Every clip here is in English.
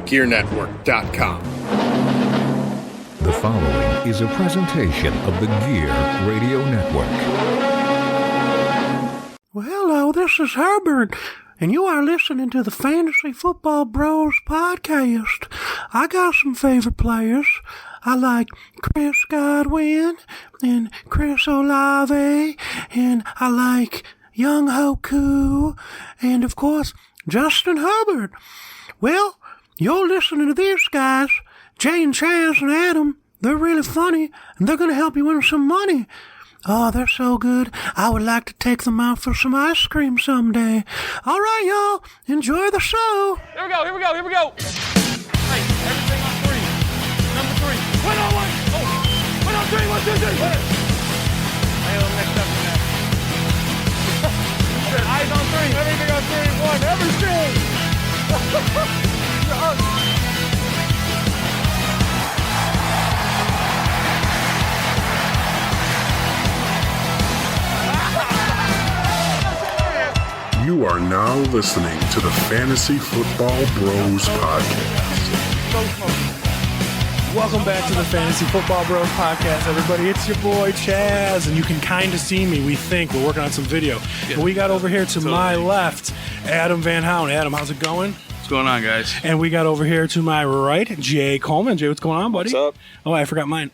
thegearnetwork.com. The following is a presentation of the Gear Radio Network. Well, hello, this is Herbert, and you are listening to the Fantasy Football Bros podcast. I got some favorite players. I like Chris Godwin and Chris Olave, and I like Young Hoku, and of course, Justin Hubbard. Well, you're listening to these guys, Jay and Chaz and Adam. They're really funny, and they're going to help you win some money. Oh, they're so good. I would like to take them out for some ice cream someday. All right, y'all. Enjoy the show. Here we go. Hey, everything on three. Number three. 1 on 1. Oh. 1 on 3. 1, 2, 3. Put it. I got a little mixed up in that. Eyes on 3. Everything on 3 and 1. Everything. You are now listening to the Fantasy Football Bros Podcast. Welcome back to the Fantasy Football Bros podcast, everybody. It's your boy Chaz, and you can kind of see me. We think we're working on some video. Yeah. We got over here to my left, Adam Van Houten. Adam, how's it going? What's going on, guys? And we got over here to my right, Jay Coleman. Jay, what's going on, buddy? What's up? Oh, I forgot mine.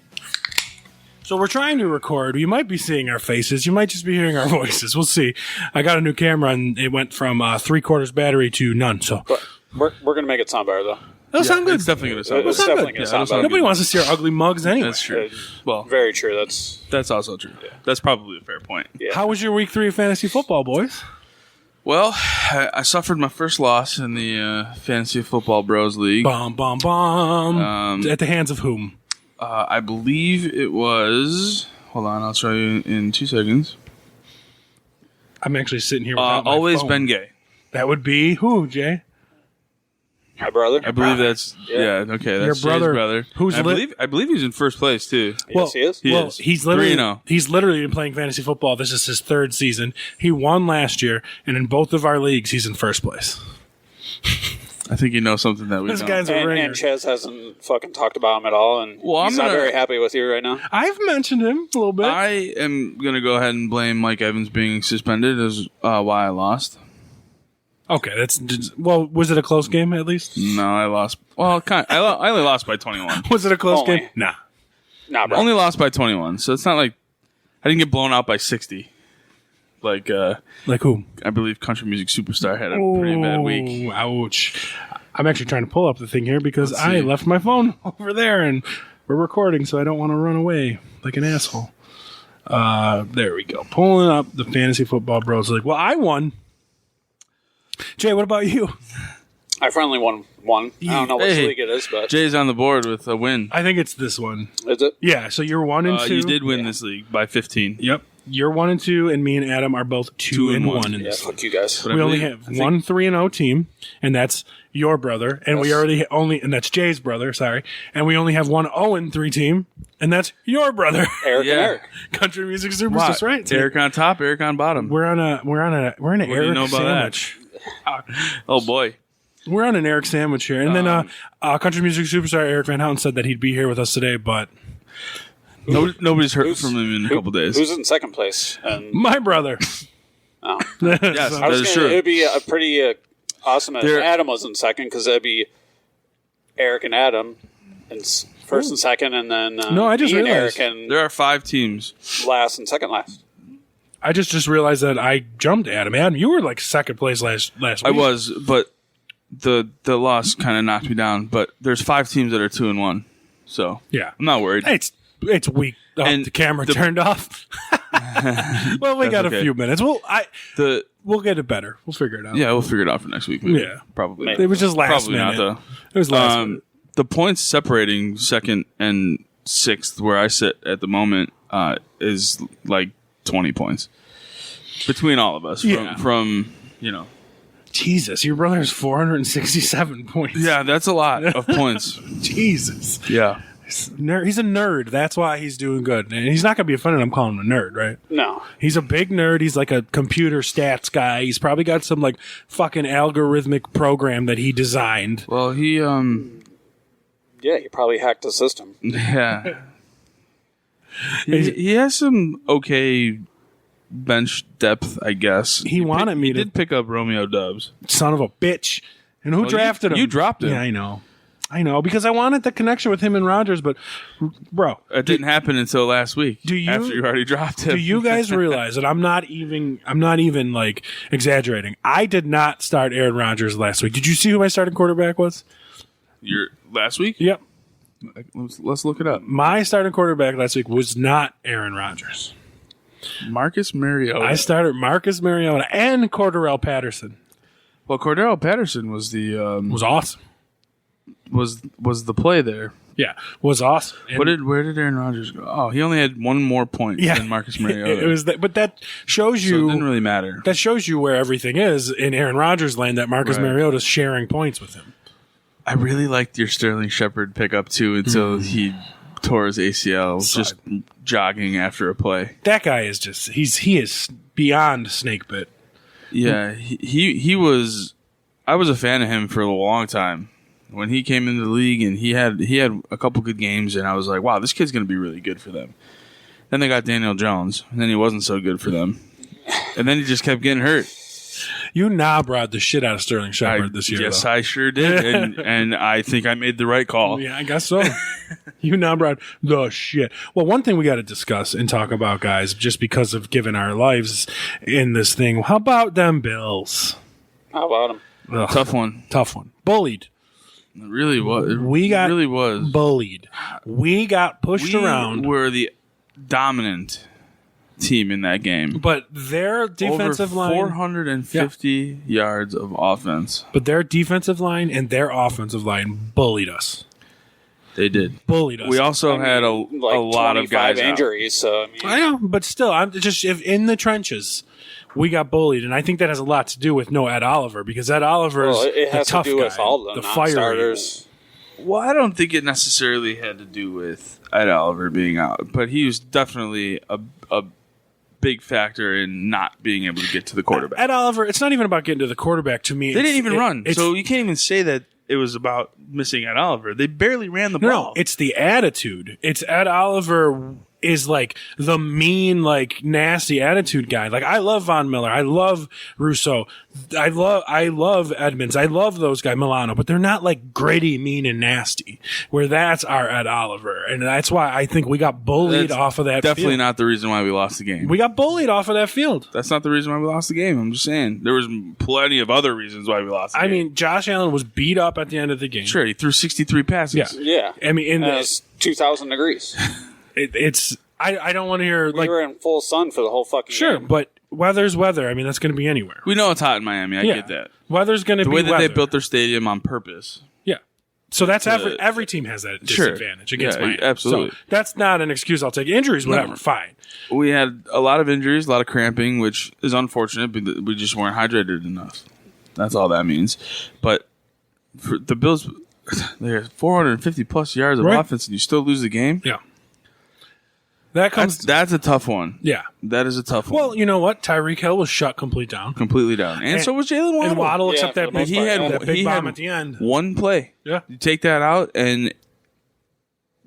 So we're trying to record. You might be seeing our faces. You might just be hearing our voices. We'll see. I got a new camera, and it went from 3/4 battery to none. So but we're going to make it sound better, though. It'll sound good. It's definitely going to sound It's definitely going to sound better. Nobody wants to see our ugly mugs anyway. That's true. Well, very true. That's also true. Yeah. That's probably a fair point. Yeah. How was your week 3 of fantasy football, boys? Well, I suffered my first loss in the Fantasy Football Bros League. At the hands of whom? I believe it was... Hold on, I'll show you in 2 seconds. I'm actually sitting here without my always phone. been gay. That would be who, Jay? My brother. I believe that's okay. That's your brother. Jay's brother. I believe he's in first place too. Yes, he is. He is. He's literally 3-0. He's literally been playing fantasy football. This is his 3rd season. He won last year, and in both of our leagues, he's in first place. I think you know something that we This don't. guy's a ringer. And Chaz hasn't fucking talked about him at all, and he's not very happy with you right now. I've mentioned him a little bit. I am going to go ahead and blame Mike Evans being suspended as why I lost. Okay, was it a close game at least? No, I lost. Well, I only lost by 21. Was it a close Only. game? Nah, bro. Only lost by 21, so it's not like I didn't get blown out by 60. Like who? I believe Country Music Superstar had a pretty bad week. Ouch. I'm actually trying to pull up the thing here because I left my phone over there and we're recording, so I don't want to run away like an asshole. There we go. Pulling up the Fantasy Football Bros League. Well, I won. Jay, what about you? I finally won one. I don't know which league it is, but Jay's on the board with a win. I think it's this one. Is it? Yeah, so you're 1 and 2. You did win this league by 15. Yep. You're 1 and 2, and me and Adam are both 2 and 1 in Yeah, this. fuck you guys. But We only have 1 3-0 team, and that's your brother, and we already and that's Jay's brother. Sorry, and we only have 1 0-3 team, and that's your brother, Eric and Yeah. Eric. Country Music Superstars. Right? Eric on top, Eric on bottom. We're in an What do Eric you know about sandwich. Oh boy. We're on an Eric sandwich here, and then Country Music Superstar Eric Van Houten said that he'd be here with us today, but Nobody's heard from him in a couple days. Who's in second place? And my brother. oh. Yes, I that was is gonna, true. it'd be a pretty awesome if There- Adam was in second, because that'd be Eric and Adam in first and second, and then No, I just me and realized. Eric and There are 5 teams. last and second last. I just realized that I jumped Adam. Adam, you were like second place last week. I was, but the loss kind of knocked me down. But there's 5 teams that are 2 and 1, so Yeah. I'm not worried. It's weak. And The camera turned off. Well, we got a okay. few minutes. We'll get it better. We'll figure it out. Yeah, we'll figure it out for next week. Maybe. Yeah. Probably. Maybe. It was just last Probably minute. not though. It was last minute. The points separating second and sixth, where I sit at the moment, is like 20 points between all of us. Yeah. From you know. Jesus, your brother has 467 points. Yeah, that's a lot of points. Jesus. Yeah. He's a nerd. That's why he's doing good. And he's not going to be offended I'm calling him a nerd, right? No. He's a big nerd. He's like a computer stats guy. He's probably got some like fucking algorithmic program that he designed. Well, he Yeah, he probably hacked the system. yeah. He has some okay bench depth, I guess. He wanted me he to did pick up Romeo Dubs. son of a bitch. And who Well, drafted him? you dropped him. Yeah, I know because I wanted the connection with him and Rodgers, but bro, It didn't happen until last week. Do you- after you already dropped him? do you guys realize that I'm not even like exaggerating? I did not start Aaron Rodgers last week. Did you see who my starting quarterback was? Your last week? Yep. Let's look it up. My starting quarterback last week was not Aaron Rodgers. Marcus Mariota. I started Marcus Mariota and Cordarrelle Patterson. Well, Cordero Patterson was the Was awesome. was the play there. Yeah, was awesome. And Where did Aaron Rodgers go? Oh, he only had one more point than Marcus Mariota. It was that, but that shows so you it didn't really matter. that shows you where everything is in Aaron Rodgers' land. That Marcus Right. Mariota's sharing points with him. I really liked your Sterling Shepard pickup too until he tore his ACL just jogging after a play. That guy is just he is beyond snake bit. Yeah, he was. I was a fan of him for a long time when he came into the league, and he had a couple good games, and I was like, wow, this kid's going to be really good for them. Then they got Daniel Jones, and then he wasn't so good for them, and then he just kept getting hurt. You knob-rod the shit out of Sterling Shepard this year. Yes, though. I sure did, and I think I made the right call. Yeah, I guess so. You knob-rod the shit. Well, one thing we got to discuss and talk about, guys, just because of giving our lives in this thing. How about them Bills? How about him? Ugh, Tough one. tough one. Bullied. It really was. We got really was. bullied. We got pushed We around. were the dominant team in that game. But their defensive Over line, 450 yards of offense. but their defensive line and their offensive line bullied us. They did. Bullied us. We also had a lot of guys out. injuries. So I mean, I know, but still, I'm just if in the trenches, we got bullied, and I think that has a lot to do with no Ed Oliver because Ed Oliver is well, it the has to tough do guy, with all of them, the fiery. non-starters. Well, I don't think it necessarily had to do with Ed Oliver being out, but he was definitely a big factor in not being able to get to the quarterback. Ed Oliver, it's not even about getting to the quarterback. To me, They didn't even run, it's- so you can't even say that it was about missing Ed Oliver. They barely ran the ball. No, it's the attitude. It's Ed Oliver is like the mean, like nasty attitude guy. Like I love Von Miller. I love Rousseau. I love Edmonds. I love those guys, Milano, but they're not like gritty, mean, and nasty. Where that's our Ed Oliver. And that's why I think we got bullied That's off of that definitely field. not the reason why we lost the game. We got bullied off of that field. That's not the reason why we lost the game. I'm just saying there was plenty of other reasons why we lost the I game. mean, Josh Allen was beat up at the end of the game. Sure, he threw 63 passes. Yeah. Yeah. I mean, in And the, it's 2,000 degrees. it's I don't want to hear We like were in full sun for the whole fucking sure, game. but weather's weather. I mean, that's going to be anywhere. We know it's hot in Miami. I get that. Weather's going to The be way that weather. they built their stadium on purpose. Yeah. So that's every team has that Sure. disadvantage against Yeah, Miami. absolutely. So that's not an excuse. I'll take injuries, whatever. No. Fine. We had a lot of injuries, a lot of cramping, which is unfortunate, but we just weren't hydrated enough. That's all that means. But for the Bills, they had 450 plus yards of Right. offense, and you still lose the game. Yeah. That comes. That's a tough one. Yeah. That is a tough one. Well, you know what? Tyreek Hill was shut complete down. Completely down, and so was Jalen Waddle. And Waddle, Yeah, except for that the big, most he part, had yeah. that big he bomb had at the end. one play. Yeah. You take that out, and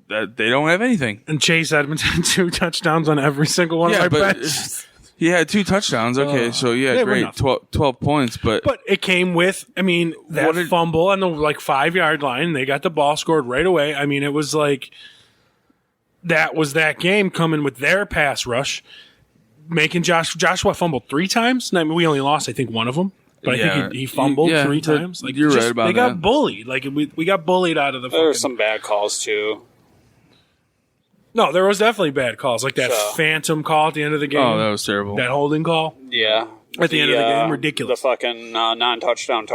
that they don't have anything. And Chase Edmonds had 2 touchdowns on every single one Yeah, of my but bets. he had 2 touchdowns. Okay, so yeah, they were great, nothing. 12 points, but But it came with, I mean, that What did- fumble on the 5-yard line. They got the ball scored right away. I mean, it was like that was that game coming with their pass rush, making Joshua fumbled 3 times. And I mean, we only lost, I think, one of them. But I Yeah. think he fumbled Yeah, 3 that- times. Like you're right about They got that. bullied. Like we got bullied out of the. There were fucking- some bad calls, too. No, there was definitely bad calls, like that So- phantom call at the end of the game. oh, that was terrible. that holding call. Yeah. At the end of the game, ridiculous. The fucking non-touchdown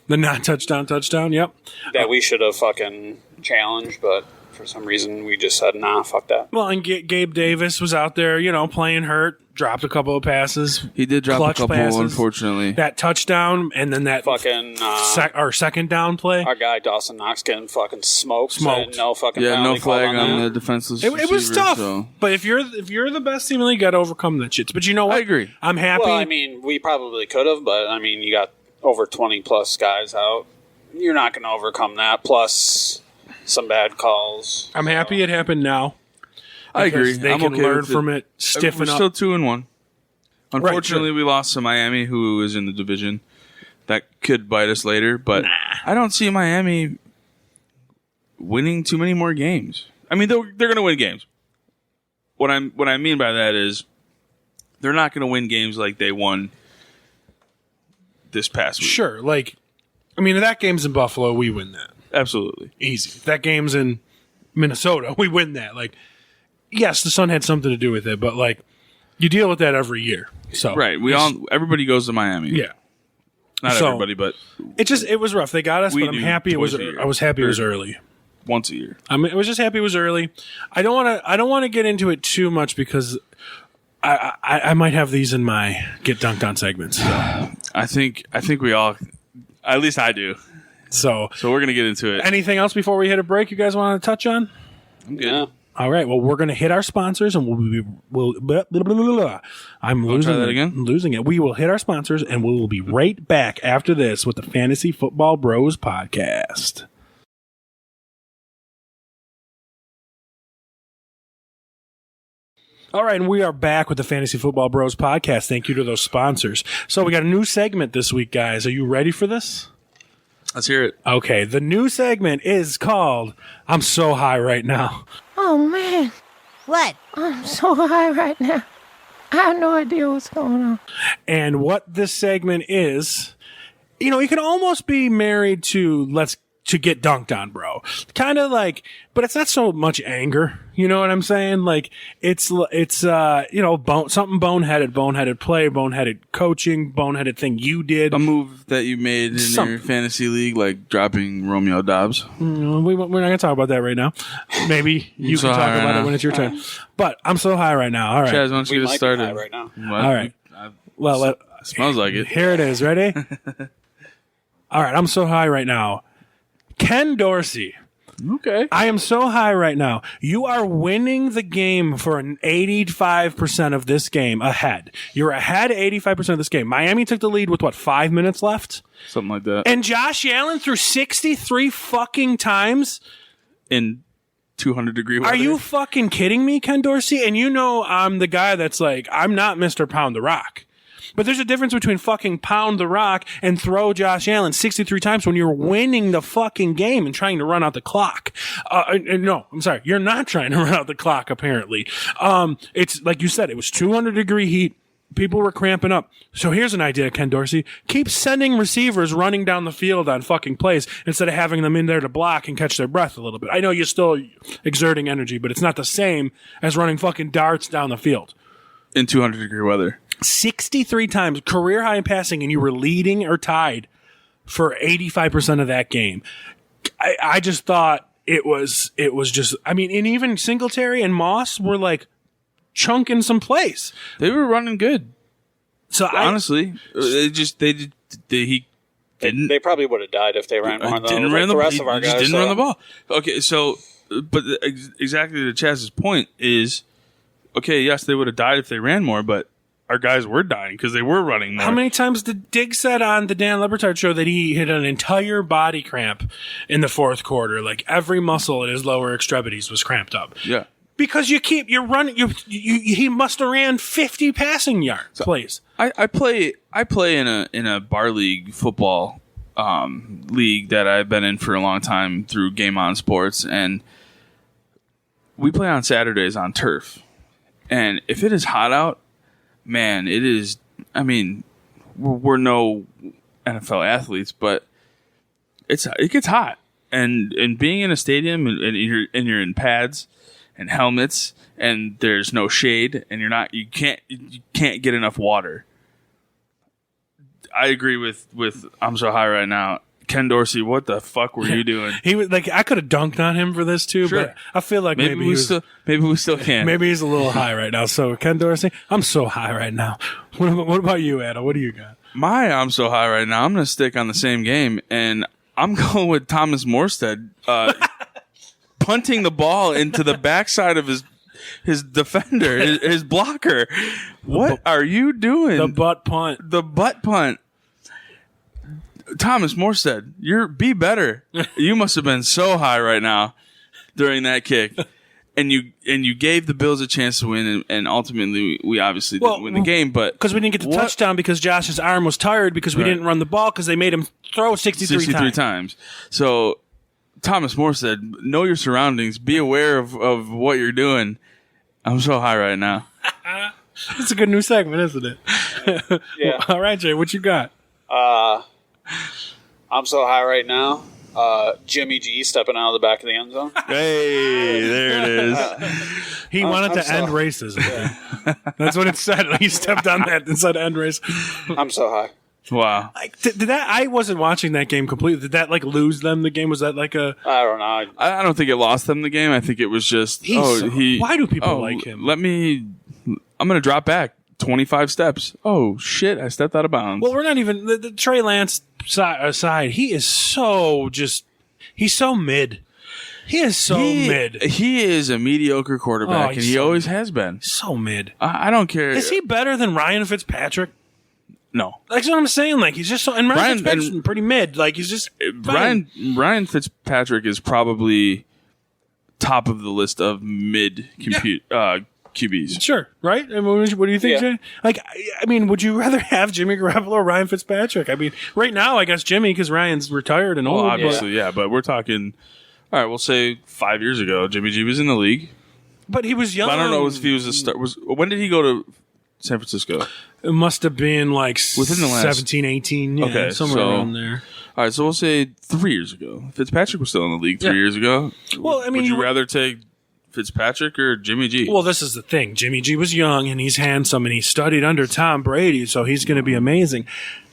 The non-touchdown touchdown. Yep. that we should have fucking challenged, but for some reason, we just said, nah, fuck that. Well, and Gabe Davis was out there, playing hurt, dropped a couple of passes. He did drop clutch a couple, passes. unfortunately. That touchdown, and then that Fucking second down play. our guy Dawson Knox getting fucking smoked. Smoked. No fucking Yeah, no penalty call flag on that. the defenseless It was receiver, tough, so- but if you're the best team in the league, you got to overcome that shit. But you know what? I agree. I'm happy. Well, I mean, we probably could have, but I mean, you got over 20 plus guys out. You're not going to overcome that. Plus some bad calls. I'm happy it happened now. I agree. Because They I'm can okay learn with from it, stiffen We're up. still 2-1. Unfortunately, sure. we lost to Miami, who is in the division. That could bite us later, but I don't see Miami winning too many more games. I mean, they're going to win games. What I mean by that is they're not going to win games like they won this past week. Sure, that game's in Buffalo, we win that. Absolutely. Easy. If that game's in Minnesota, we win that. Yes, the sun had something to do with it, but you deal with that every year. So Right. Everybody goes to Miami. yeah. Not So- everybody, but It was rough. They got us, We but I'm do happy it was. twice a year. I was happy it was early. once a year. I was just happy it was early. I don't want to get into it too much because I might have these in my get dunked on segments. I think we all, at least I do. So So we're going to get into it. anything else before we hit a break you guys want to touch on? I'm good. Yeah. All right. Well, we're going to hit our sponsors, and I'm losing try that it. again? I'm losing it. We will hit our sponsors, and we will be right back after this with the Fantasy Football Bros podcast. All right, and we are back with the Fantasy Football Bros podcast. Thank you to those sponsors. So we got a new segment this week, guys. Are you ready for this? Let's hear it. Okay, the new segment is called I'm So High Right Now. Oh, man. What? I'm so high right now. I have no idea what's going on. And what this segment is, you can almost be married to to get dunked on, bro. Kind of but it's not so much anger. You know what I'm saying? It's something boneheaded play, boneheaded coaching, boneheaded thing you did. A move that you made in your fantasy league, like dropping Romeo Dobbs. We're not going to talk about that right now. Maybe you so can talk high right about it now. when it's your turn. But I'm so high right now. All right. Chaz, why don't you We get us might be started? high right now. What? All right. Well, Smells like it. here it is. Ready? All right. I'm so high right now. Ken Dorsey. Okay. I am so high right now. You are winning the game for an 85% of this game ahead. You're ahead 85% of this game. Miami took the lead with 5 minutes left? Something like that. And Josh Allen threw 63 fucking times? In 200-degree weather. Are you fucking kidding me, Ken Dorsey? And I'm the guy that's I'm not Mr. Pound the Rock. But there's a difference between fucking pound the rock and throw Josh Allen 63 times when you're winning the fucking game and trying to run out the clock. No, I'm sorry. You're not trying to run out the clock, apparently. It's like you said, it was 200-degree heat. People were cramping up. So here's an idea, Ken Dorsey. Keep sending receivers running down the field on fucking plays instead of having them in there to block and catch their breath a little bit. I know you're still exerting energy, but it's not the same as running fucking darts down the field. In 200-degree weather. 63 times, career high in passing, and you were leading or tied for 85% of that game. I just thought it was just, and even Singletary and Moss were chunking some plays. They were running good. So Honestly, he didn't. They probably would have died if they ran more. Didn't run the rest of our he just guys. didn't run the ball. Okay, so but exactly to Chaz's point is, okay, yes, they would have died if they ran more, but our guys were dying because they were running more. How many times did Diggs said on the Dan Lebertard show that he hit an entire body cramp in the fourth quarter? Every muscle in his lower extremities was cramped up. Yeah. Because you're running. He must have ran 50 passing yards plays. I play in a bar league football league that I've been in for a long time through Game On Sports, and we play on Saturdays on turf. And if it is hot out, man, it is. We're no NFL athletes, but it gets hot, and being in a stadium and you're in pads and helmets, and there's no shade, and you can't get enough water. I agree with I'm so high right now. Ken Dorsey, what the fuck were you doing? He was like, I could have dunked on him for this too, Sure. but I feel like maybe we still can. maybe he's a little high right now. So Ken Dorsey, I'm so high right now. What about you, Adam? What do you got? I'm so high right now. I'm going to stick on the same game, and I'm going with Thomas Morstead punting the ball into the backside of his defender, his blocker. What are you doing? The butt punt. The butt punt. Thomas Morstead, be better. You must have been so high right now during that kick. And you gave the Bills a chance to win, and ultimately we obviously didn't win the game. But because we didn't get the touchdown because Josh's arm was tired because we didn't run the ball because they made him throw 63 times. So Thomas Morstead, know your surroundings. Be aware of what you're doing. I'm so high right now. It's a good new segment, isn't it? Yeah. All right, Jay, what you got? I'm so high right now. Jimmy G stepping out of the back of the end zone. Hey, there it is. He wanted to end racism. Yeah. That's what it said. He stepped on that and said end racism. I'm so high. Wow. Did that? I wasn't watching that game completely. Did that lose them the game? Was that like a? I don't know. I don't think it lost them the game. I think it was just why do people like him? I'm going to drop back 25 steps. Oh shit! I stepped out of bounds. Well, we're not even the Trey Lance side. He is so he's so mid. He is so mid. He is a mediocre quarterback, and he always has been. So mid. I don't care. Is he better than Ryan Fitzpatrick? No. That's what I'm saying. Like, he's just so. And Ryan Fitzpatrick's pretty mid. Like, he's just. Ryan Fitzpatrick is probably top of the list of mid QBs. Sure, right? I mean, what do you think, Jay? Like, I mean, would you rather have Jimmy Garoppolo or Ryan Fitzpatrick? I mean, right now, I guess Jimmy, because Ryan's retired and old. Obviously, but we're talking. All right, we'll say 5 years ago, Jimmy G was in the league, but he was young. But I don't know if he was a star. When did he go to San Francisco? It must have been like within the last 17, 18, somewhere around there. All right, so we'll say 3 years ago. Fitzpatrick was still in the league 3 years ago. Well, I mean, would you rather take Fitzpatrick or Jimmy G? Well, this is the thing. Jimmy G was young and he's handsome and he studied under Tom Brady, so he's going to be amazing.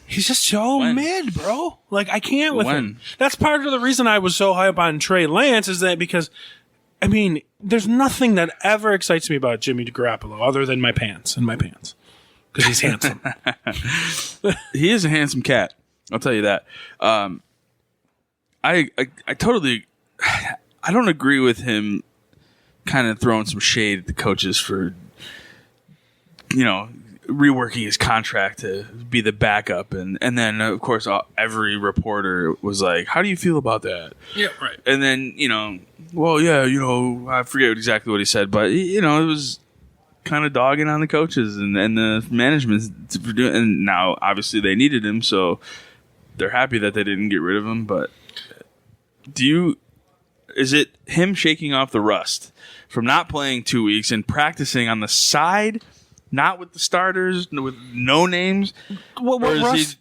He's just so mid, bro. Like, I can't with him. That's part of the reason I was so high up on Trey Lance is that because, I mean, there's nothing that ever excites me about Jimmy Garoppolo other than my pants and my pants. Because he's handsome. He is a handsome cat. I'll tell you that. I totally. I don't agree with him kind of throwing some shade at the coaches for, reworking his contract to be the backup. And then, of course, every reporter was like, how do you feel about that? Yeah, right. And then, I forget exactly what he said, but, it was kind of dogging on the coaches and the management for doing. And now, obviously, they needed him, so they're happy that they didn't get rid of him. But is it him shaking off the rust from not playing 2 weeks and practicing on the side, not with the starters, with no names? What rust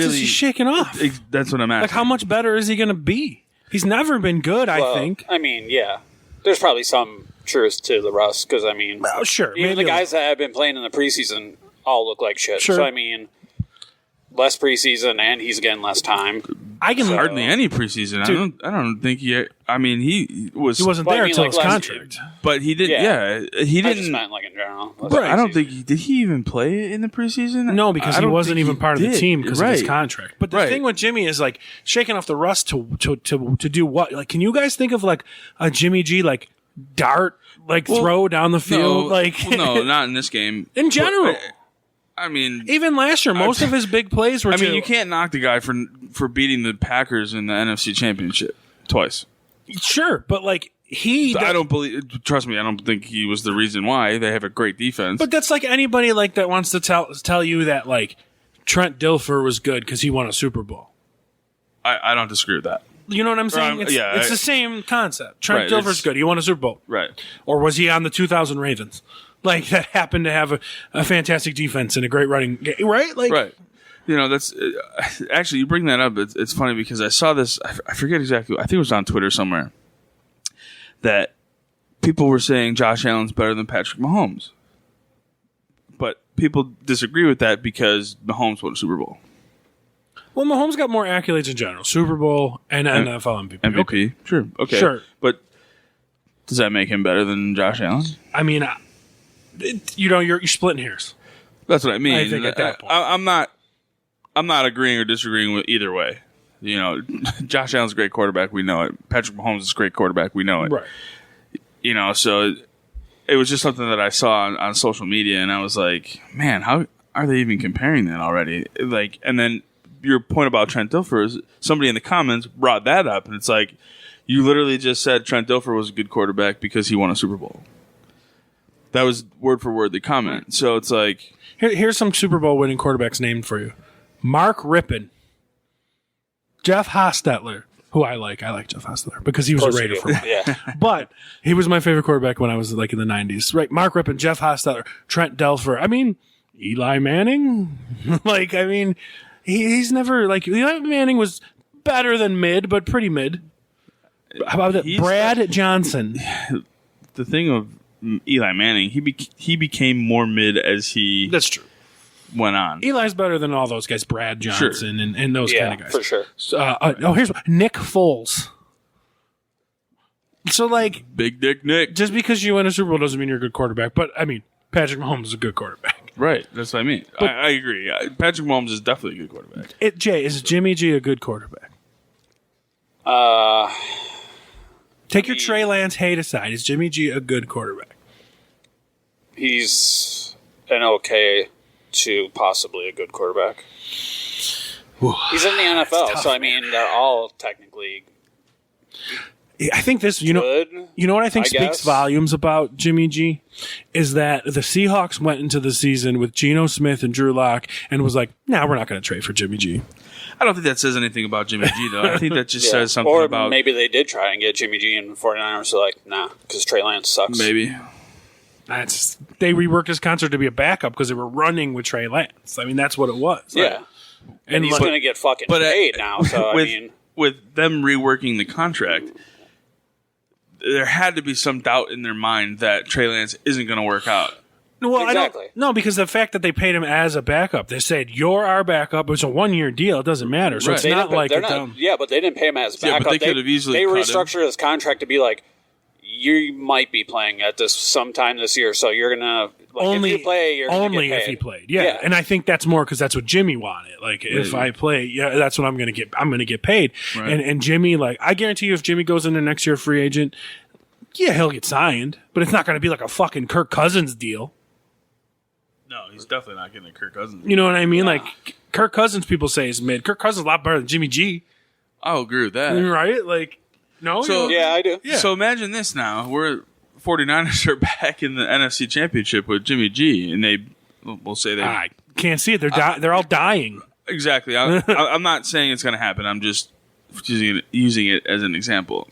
is he shaking off? That's what I'm asking. Like, how much better is he going to be? He's never been good, I think. I mean, yeah. There's probably some truth to the rust because, I mean, sure. Even the guys that have been playing in the preseason all look like shit. Sure. So, I mean, less preseason and he's getting less time. Hardly any preseason. Dude, I don't think he. I mean, he wasn't there until his contract. But he did. Yeah, he didn't. I just meant like in general. But I don't think did he even play in the preseason? No, because he wasn't even part of the team because of his contract. But the thing with Jimmy is like shaking off the rust to do what? Like, can you guys think of like a Jimmy G like dart throw down the field? No, not in this game. In general. I mean, even last year, most of his big plays were. I mean, you can't knock the guy for beating the Packers in the NFC Championship twice. Sure, but like I don't believe. Trust me, I don't think he was the reason why. They have a great defense. But that's like anybody like that wants to tell you that like Trent Dilfer was good because he won a Super Bowl. I don't disagree with that. You know what I'm saying? It's the same concept. Trent Dilfer's good. He won a Super Bowl. Right. Or was he on the 2000 Ravens? Like, that happened to have a fantastic defense and a great running game, right? Like, right. That's actually, you bring that up. It's funny because I saw this. I forget exactly. I think it was on Twitter somewhere that people were saying Josh Allen's better than Patrick Mahomes, but people disagree with that because Mahomes won a Super Bowl. Well, Mahomes got more accolades in general. Super Bowl and NFL MVP. MVP. Okay. Sure. Okay. Sure. But does that make him better than Josh Allen? I mean, you're splitting hairs. That's what I mean. I think at that point. I'm not agreeing or disagreeing with either way. You know, Josh Allen's a great quarterback. We know it. Patrick Mahomes is a great quarterback. We know it. Right. You know, so it was just something that I saw on social media, and I was like, man, how are they even comparing that already? Like, and then your point about Trent Dilfer is somebody in the comments brought that up, and it's like, you literally just said Trent Dilfer was a good quarterback because he won a Super Bowl. That was word for word the comment. So it's like, Here's some Super Bowl winning quarterbacks named for you. Mark Rippon. Jeff Hostetler, who I like. I like Jeff Hostetler because he was a Raider for a while. Yeah. But he was my favorite quarterback when I was like in the 90s. Right, Mark Rippon, Jeff Hostetler, Trent Dilfer. I mean, Eli Manning. He's never like Eli Manning was better than mid, but pretty mid. How about that? Brad Johnson. The thing of Eli Manning, he became more mid as he That's true. went on. Eli's better than all those guys, Brad Johnson and those kind of guys. for sure. Here's one. Nick Foles. So, like, Big Dick Nick. just because you win a Super Bowl doesn't mean you're a good quarterback. But, I mean, Patrick Mahomes is a good quarterback. Right. That's what I mean. I agree. Patrick Mahomes is definitely a good quarterback. Jay, is Jimmy G a good quarterback? Take your Trey Lance hate aside. Is Jimmy G a good quarterback? He's an okay to possibly a good quarterback. He's in the NFL, so I mean, they're all technically I think this, good. You know what I think I speaks guess. volumes about Jimmy G is that the Seahawks went into the season with Geno Smith and Drew Lock and was like, "Nah, we're not going to trade for Jimmy G." I don't think that says anything about Jimmy G, though. I think that just Yeah. says something or about maybe they did try and get Jimmy G and 49ers are like, nah, because Trey Lance sucks. maybe. They reworked his contract to be a backup because they were running with Trey Lance. I mean, that's what it was. Yeah. And he's like- going to get fucking paid now, so with, I mean, with them reworking the contract, there had to be some doubt in their mind that Trey Lance isn't going to work out. Well, Exactly. No, because the fact that they paid him as a backup, they said you're our backup. It's a 1-year deal. It doesn't matter. So Right. it's they not didn't- like they're it's not, yeah, but they didn't pay him as Yeah, backup. but they could have easily They cut him. restructured his contract to be like, you might be playing at this sometime this year, so you're gonna only if you play, you're gonna only get paid. if he played. Yeah. Yeah. And I think that's more because that's what Jimmy wanted. Like if I play, yeah, that's what I'm going to get. I'm going to get paid. Right. And Jimmy, like I guarantee you, if Jimmy goes into next year free agent, yeah, he'll get signed, but it's not going to be like a fucking Kirk Cousins deal. No, he's definitely not getting a Kirk Cousins. You know what I mean? Like Kirk Cousins, people say is mid. Kirk Cousins is a lot better than Jimmy G. I'll agree with that. Right? Like no. So- Yeah, I do. Yeah. So imagine this now. We're 49ers are back in the NFC Championship with Jimmy G, and we'll say they I can't see it. They're all dying. exactly. I'm not saying it's going to happen. I'm just using it as an example.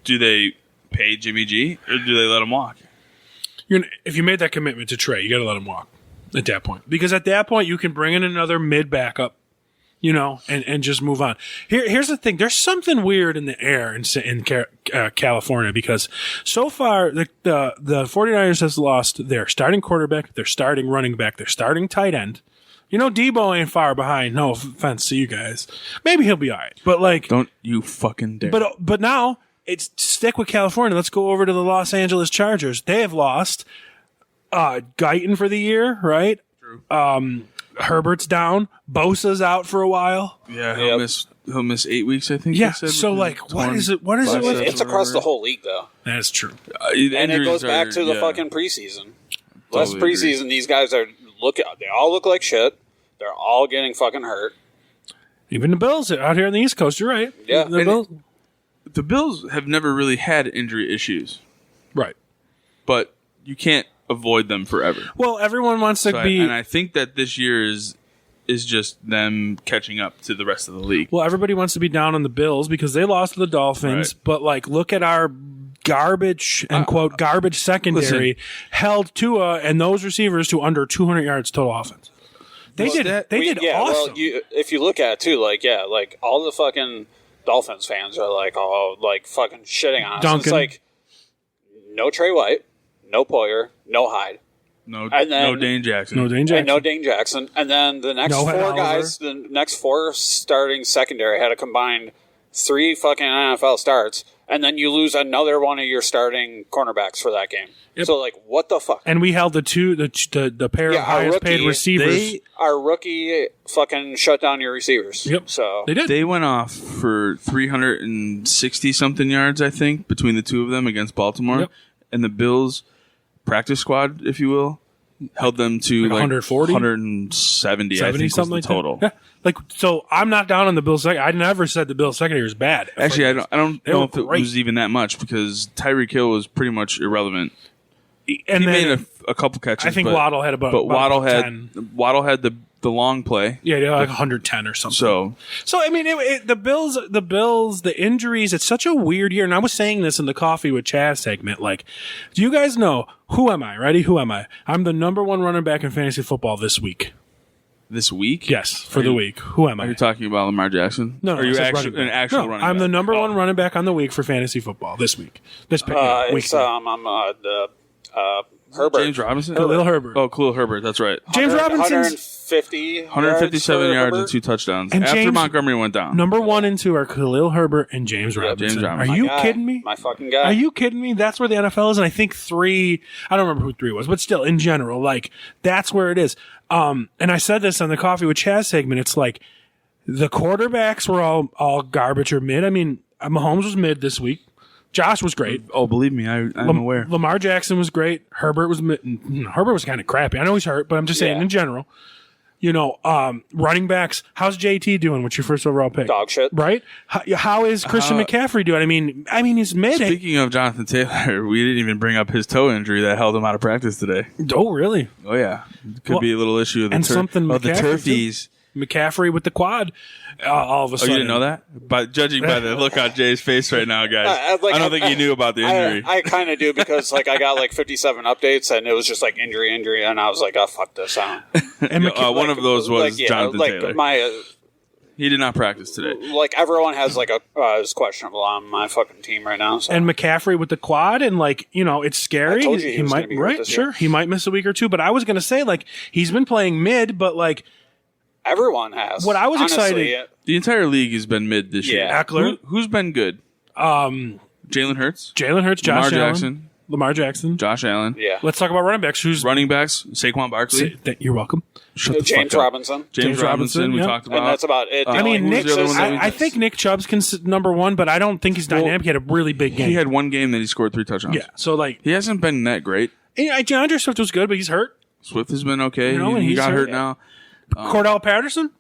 Do they pay Jimmy G or do they let him walk? If you made that commitment to Trey, you got to let him walk at that point. Because at that point, you can bring in another mid backup, and just move on. Here's the thing. There's something weird in the air in California because so far the 49ers has lost their starting quarterback, their starting running back, their starting tight end. Debo ain't far behind. No offense to you guys. Maybe he'll be all right. But like, Don't you fucking dare. but now it's stick with California. Let's go over to the Los Angeles Chargers. They have lost Guyton for the year, right? True. Herbert's down. Bosa's out for a while. Yeah, he'll miss 8 weeks, I think. Yeah. they said, So with like, his what torn is it? What is it? biceps With It's or across the whatever. whole league, though. That's true. And it Injuries goes back are- to the yeah. fucking preseason. Totally Last agree. preseason, these guys they all look like shit. They're all getting fucking hurt. Even the Bills out here on the East Coast. You're right. Yeah. The And Bills. The Bills have never really had injury issues, Right. but you can't avoid them forever. Well, everyone wants to So be. and I think that this year is just them catching up to the rest of the league. Well, everybody wants to be down on the Bills because they lost to the Dolphins. Right. But like, look at our garbage and quote garbage secondary held Tua and those receivers to under 200 yards total offense. They did awesome. Well, if you look at it too, like all the fucking Dolphins fans are like fucking shitting on us. Duncan. It's like no Trey White, no Poyer, no Hyde. No, And then- no Dane Jackson. No Dane Jackson. And no Dane Jackson. And then the next No four Oliver. guys, the next four starting secondary had a combined 3 fucking NFL starts. And then you lose another one of your starting cornerbacks for that game. Yep. So, like, what the fuck? And we held the pair Yeah, of our highest paid rookie- receivers. Our rookie fucking shut down your receivers. Yep. So They did. They went off for 360 something yards, I think, between the two of them against Baltimore. Yep. And the Bills practice squad, if you will, held them to Like 140? 170, I 70, think, was something the like total. that. Yeah. Like, so I'm not down on the Bills secondary. I never said the Bills secondary was bad. Actually, I don't They know were if it great. was even that much because Tyreek Hill was pretty much irrelevant. And He then made a couple catches. I think but, Waddle had about but Waddle had 10. Waddle had the long play. Yeah, like 110 or something. So I mean, the Bills, the injuries. It's such a weird year. And I was saying this in the Coffee with Chaz segment. Like, do you guys know who am I? Ready? Who am I? I'm the number 1 running back in fantasy football this week. this week, Yes, for the week. Who am Are I? you talking about Lamar Jackson? No, Are you I said actually running back. an actual No, running I'm back? the number Oh. 1 running back on the week for fantasy football this week. This week. it's Herbert. James Robinson? Khalil Herbert. Oh, Khalil Herbert. That's right. James Robinson's 157 yards and Herbert. 2 touchdowns. And After James- Montgomery went down. number 1 and 2 are Khalil Herbert and James Robinson. James Robinson. Are My you guy. kidding me? My fucking guy. Are you kidding me? That's where the NFL is, and I think 3. I don't remember who 3 was, but still, in general, like that's where it is. And I said this on the Coffee with Chaz segment. It's like the quarterbacks were all garbage or mid. I mean, Mahomes was mid this week. Josh was great. Oh, believe me, I'm aware. Lamar Jackson was great. Herbert was Herbert was kind of crappy. I know he's hurt, but I'm just saying Yeah. in general. You know, running backs. How's JT doing? What's your first overall pick? Dog shit. Right? How is Christian McCaffrey doing? I mean, he's mid. Speaking of Jonathan Taylor, we didn't even bring up his toe injury that held him out of practice today. Oh, really? Oh yeah, could be a little issue of the, and something of the McCaffrey, too. turfies. McCaffrey with the quad. All of a Oh, sudden. you didn't know that? But judging by the look on Jay's face right now, guys, I don't think he knew about the injury. I kind of do because like I got like 57 updates and it was just like injury, and I was like, oh fuck this. And One of those was Jonathan Taylor. He did not practice today. Like everyone has like is questionable on my fucking team right now. So. And McCaffrey with the quad, and like, you know, it's scary. I told you he was might gonna be hurt this year. he might miss a week or two. But I was gonna say, like, he's been playing mid, but like Everyone has. What I was Honestly, excited- The entire league has been mid this year. Yeah. Eckler, Who's been good? Jalen Hurts, Jalen Hurts, Josh Lamar Allen, Jackson, Lamar Jackson. Josh Allen. Yeah. Let's talk about running backs. Who's Running backs, Saquon Barkley, You're welcome. Shut the James fuck up. Robinson. James Robinson. We yeah. talked about. And that's about it. I mean, who's Nick. the other one that we I think Nick Chubb's number 1, but I don't think he's dynamic. He had a really big game. He had one game that he scored 3 touchdowns. yeah. So like, He hasn't been that great. DeAndre Swift was good, but he's hurt. Swift has been okay. You know, and he he's got hurt hurt. now. Cordell Patterson,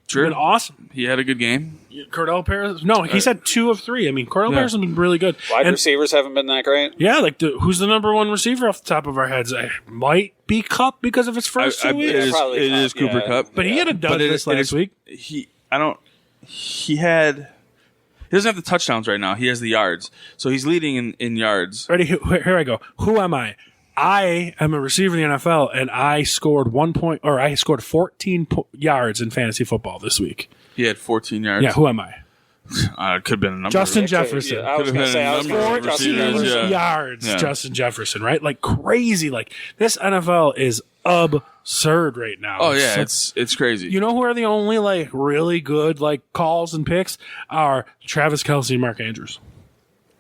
Sure. been awesome. He had a good game. Cordell Patterson. No, he's had 2 of 3. I mean, Cordell Patterson's been really good. Wide And- receivers haven't been that great. Yeah, like who's the number 1 receiver off the top of our heads? It might be Cup because of his first 2 weeks. probably It is Cup, Cooper yeah. Kupp. But he had a dud But this last week. He doesn't have the touchdowns right now. He has the yards. So he's leading in yards. Ready? Here I go. Who am I? I am a receiver in the NFL, and I scored 14 yards in fantasy football this week. He had 14 yards. Yeah, who am I? It could have been a number. Justin Jefferson. Yeah, I was Could've going to been say, a I was number going of to Justin receivers, Jefferson. yeah. yards, Yeah. Justin Jefferson, right? Like crazy. Like this NFL is absurd right now. Oh yeah, So- it's crazy. you know who are the only like really good like calls and picks are Travis Kelce and Mark Andrews.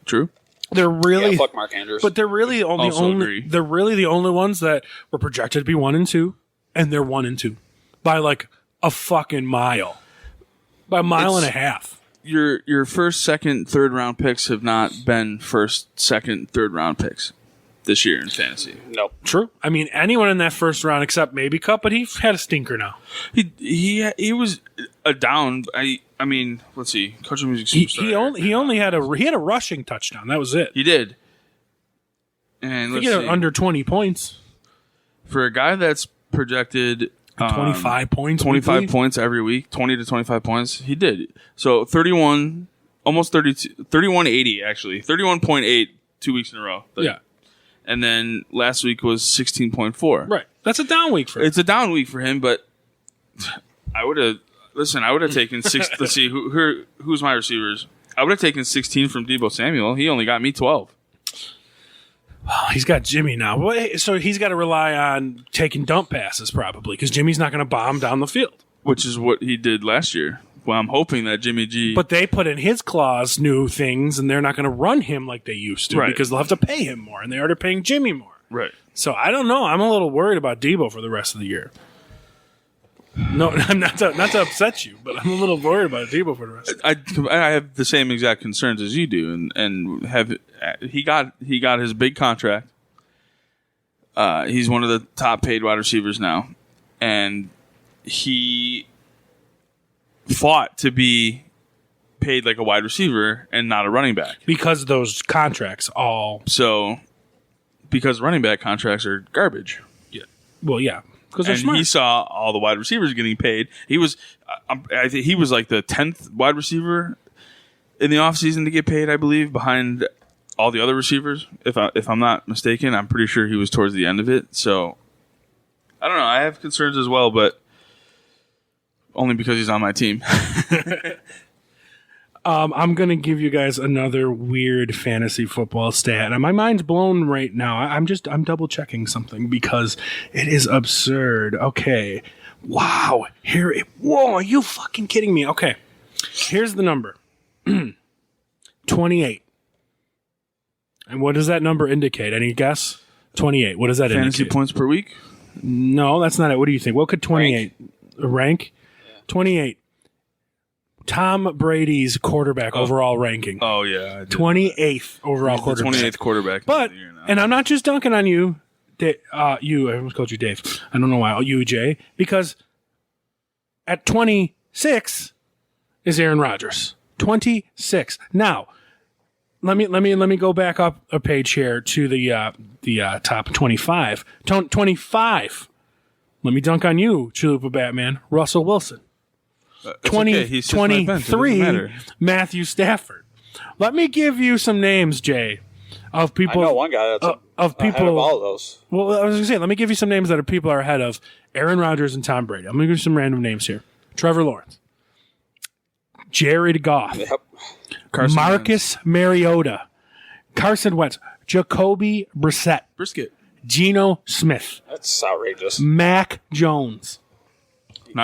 True. They're really Yeah, fuck Mark Andrews. But they're really Also agree. they're really the only ones that were projected to be 1 and 2, and they're 1 and 2 by like a fucking mile, by a mile and a half. Your first, second, third round picks have not been first, second, third round picks this year in fantasy. nope. True. I mean, anyone in that first round except maybe Cup, but he had a stinker now. He was a down. I mean, let's see. Country music superstar. He only had a rushing touchdown. That was it. He did. And let's He had see. under 20 points, For a guy that's projected 25 points, 25 weekly. points every week, 20 to 25 points, he did. So 31, almost 32, 31.80 actually, 31.8 2 weeks in a row. Yeah, And then last week was 16.4. right. That's a down week for him. It's a down week for him, but I would have taken 6. Let's see who's my receivers. I would have taken 16 from Deebo Samuel. He only got me 12. Oh, he's got Jimmy now. So he's got to rely on taking dump passes probably because Jimmy's not going to bomb down the field. Which is what he did last year. Well, I'm hoping that Jimmy G. But they put in his clause new things, and they're not going to run him like they used to because they'll have to pay him more, and they are paying Jimmy more. Right. So I don't know. I'm a little worried about Debo for the rest of the year. No, I'm not to upset you, but I'm a little worried about Debo for the rest. I have the same exact concerns as you do, and he got his big contract. He's one of the top paid wide receivers now, and he fought to be paid like a wide receiver and not a running back Because those contracts all... because running back contracts are garbage. Yeah. Well, yeah. Because they're And smart. he saw all the wide receivers getting paid. He was, I think he was like the 10th wide receiver in the offseason to get paid, I believe, behind all the other receivers. If I'm not mistaken, I'm pretty sure he was towards the end of it. So I don't know. I have concerns as well, but only because he's on my team. I'm going to give you guys another weird fantasy football stat. And my mind's blown right now. I'm double checking something because it is absurd. Okay. Wow. Whoa, are you fucking kidding me? Okay. Here's the number. 28. And what does that number indicate? Any guess? 28. What does that Fantasy indicate? points per week? No, that's not it. What do you think? What could 28 rank? 28. Tom Brady's quarterback overall ranking. Oh, yeah. 28th overall quarterback. 28th quarterback. But, of the year now. and I'm not just dunking on you, I almost called you Dave. I don't know why. You, Jay. Because at 26 is Aaron Rodgers. 26. Now, let me go back up a page here to the top 25. 25. Let me dunk on you, Chalupa Batman. Russell Wilson. 23, Matthew Stafford. Let me give you some names, Jay, of people. I know one guy that's ahead of all of those. Well, I was going to say, let me give you some names that people are ahead of Aaron Rodgers and Tom Brady. I'm going to give you some random names here. Trevor Lawrence. Jared Goff. Yep. Marcus Mariota. Carson Wentz. Jacoby Brissett. Brisket. Geno Smith. That's outrageous. Mac Jones.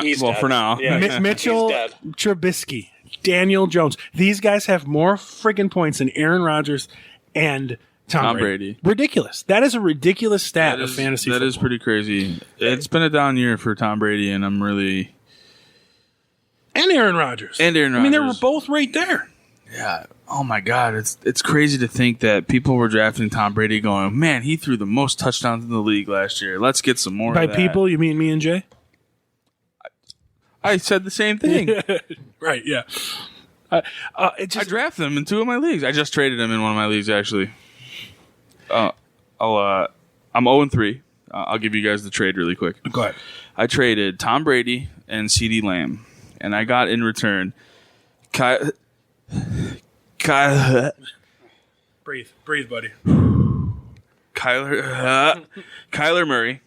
He's well, dead. for now. Yeah, Mitchell he's dead. Trubisky, Daniel Jones. These guys have more friggin' points than Aaron Rodgers and Tom Brady. Ridiculous. That is a ridiculous stat of fantasy football. That is pretty crazy. It's been a down year for Tom Brady, and I'm really... And Aaron Rodgers. And Aaron Rodgers. I mean, they were both right there. Yeah. Oh, my God. It's crazy to think that people were drafting Tom Brady going, man, he threw the most touchdowns in the league last year. Let's get some more By of that. people, you mean me and Jay? I said the same thing. Right, yeah. I drafted him in 2 of my leagues. I just traded him in one of my leagues, actually. I'm 0-3. I'll give you guys the trade really quick. Go ahead. I traded Tom Brady and CeeDee Lamb, and I got in return Kyler Breathe, buddy. Kyler Murray,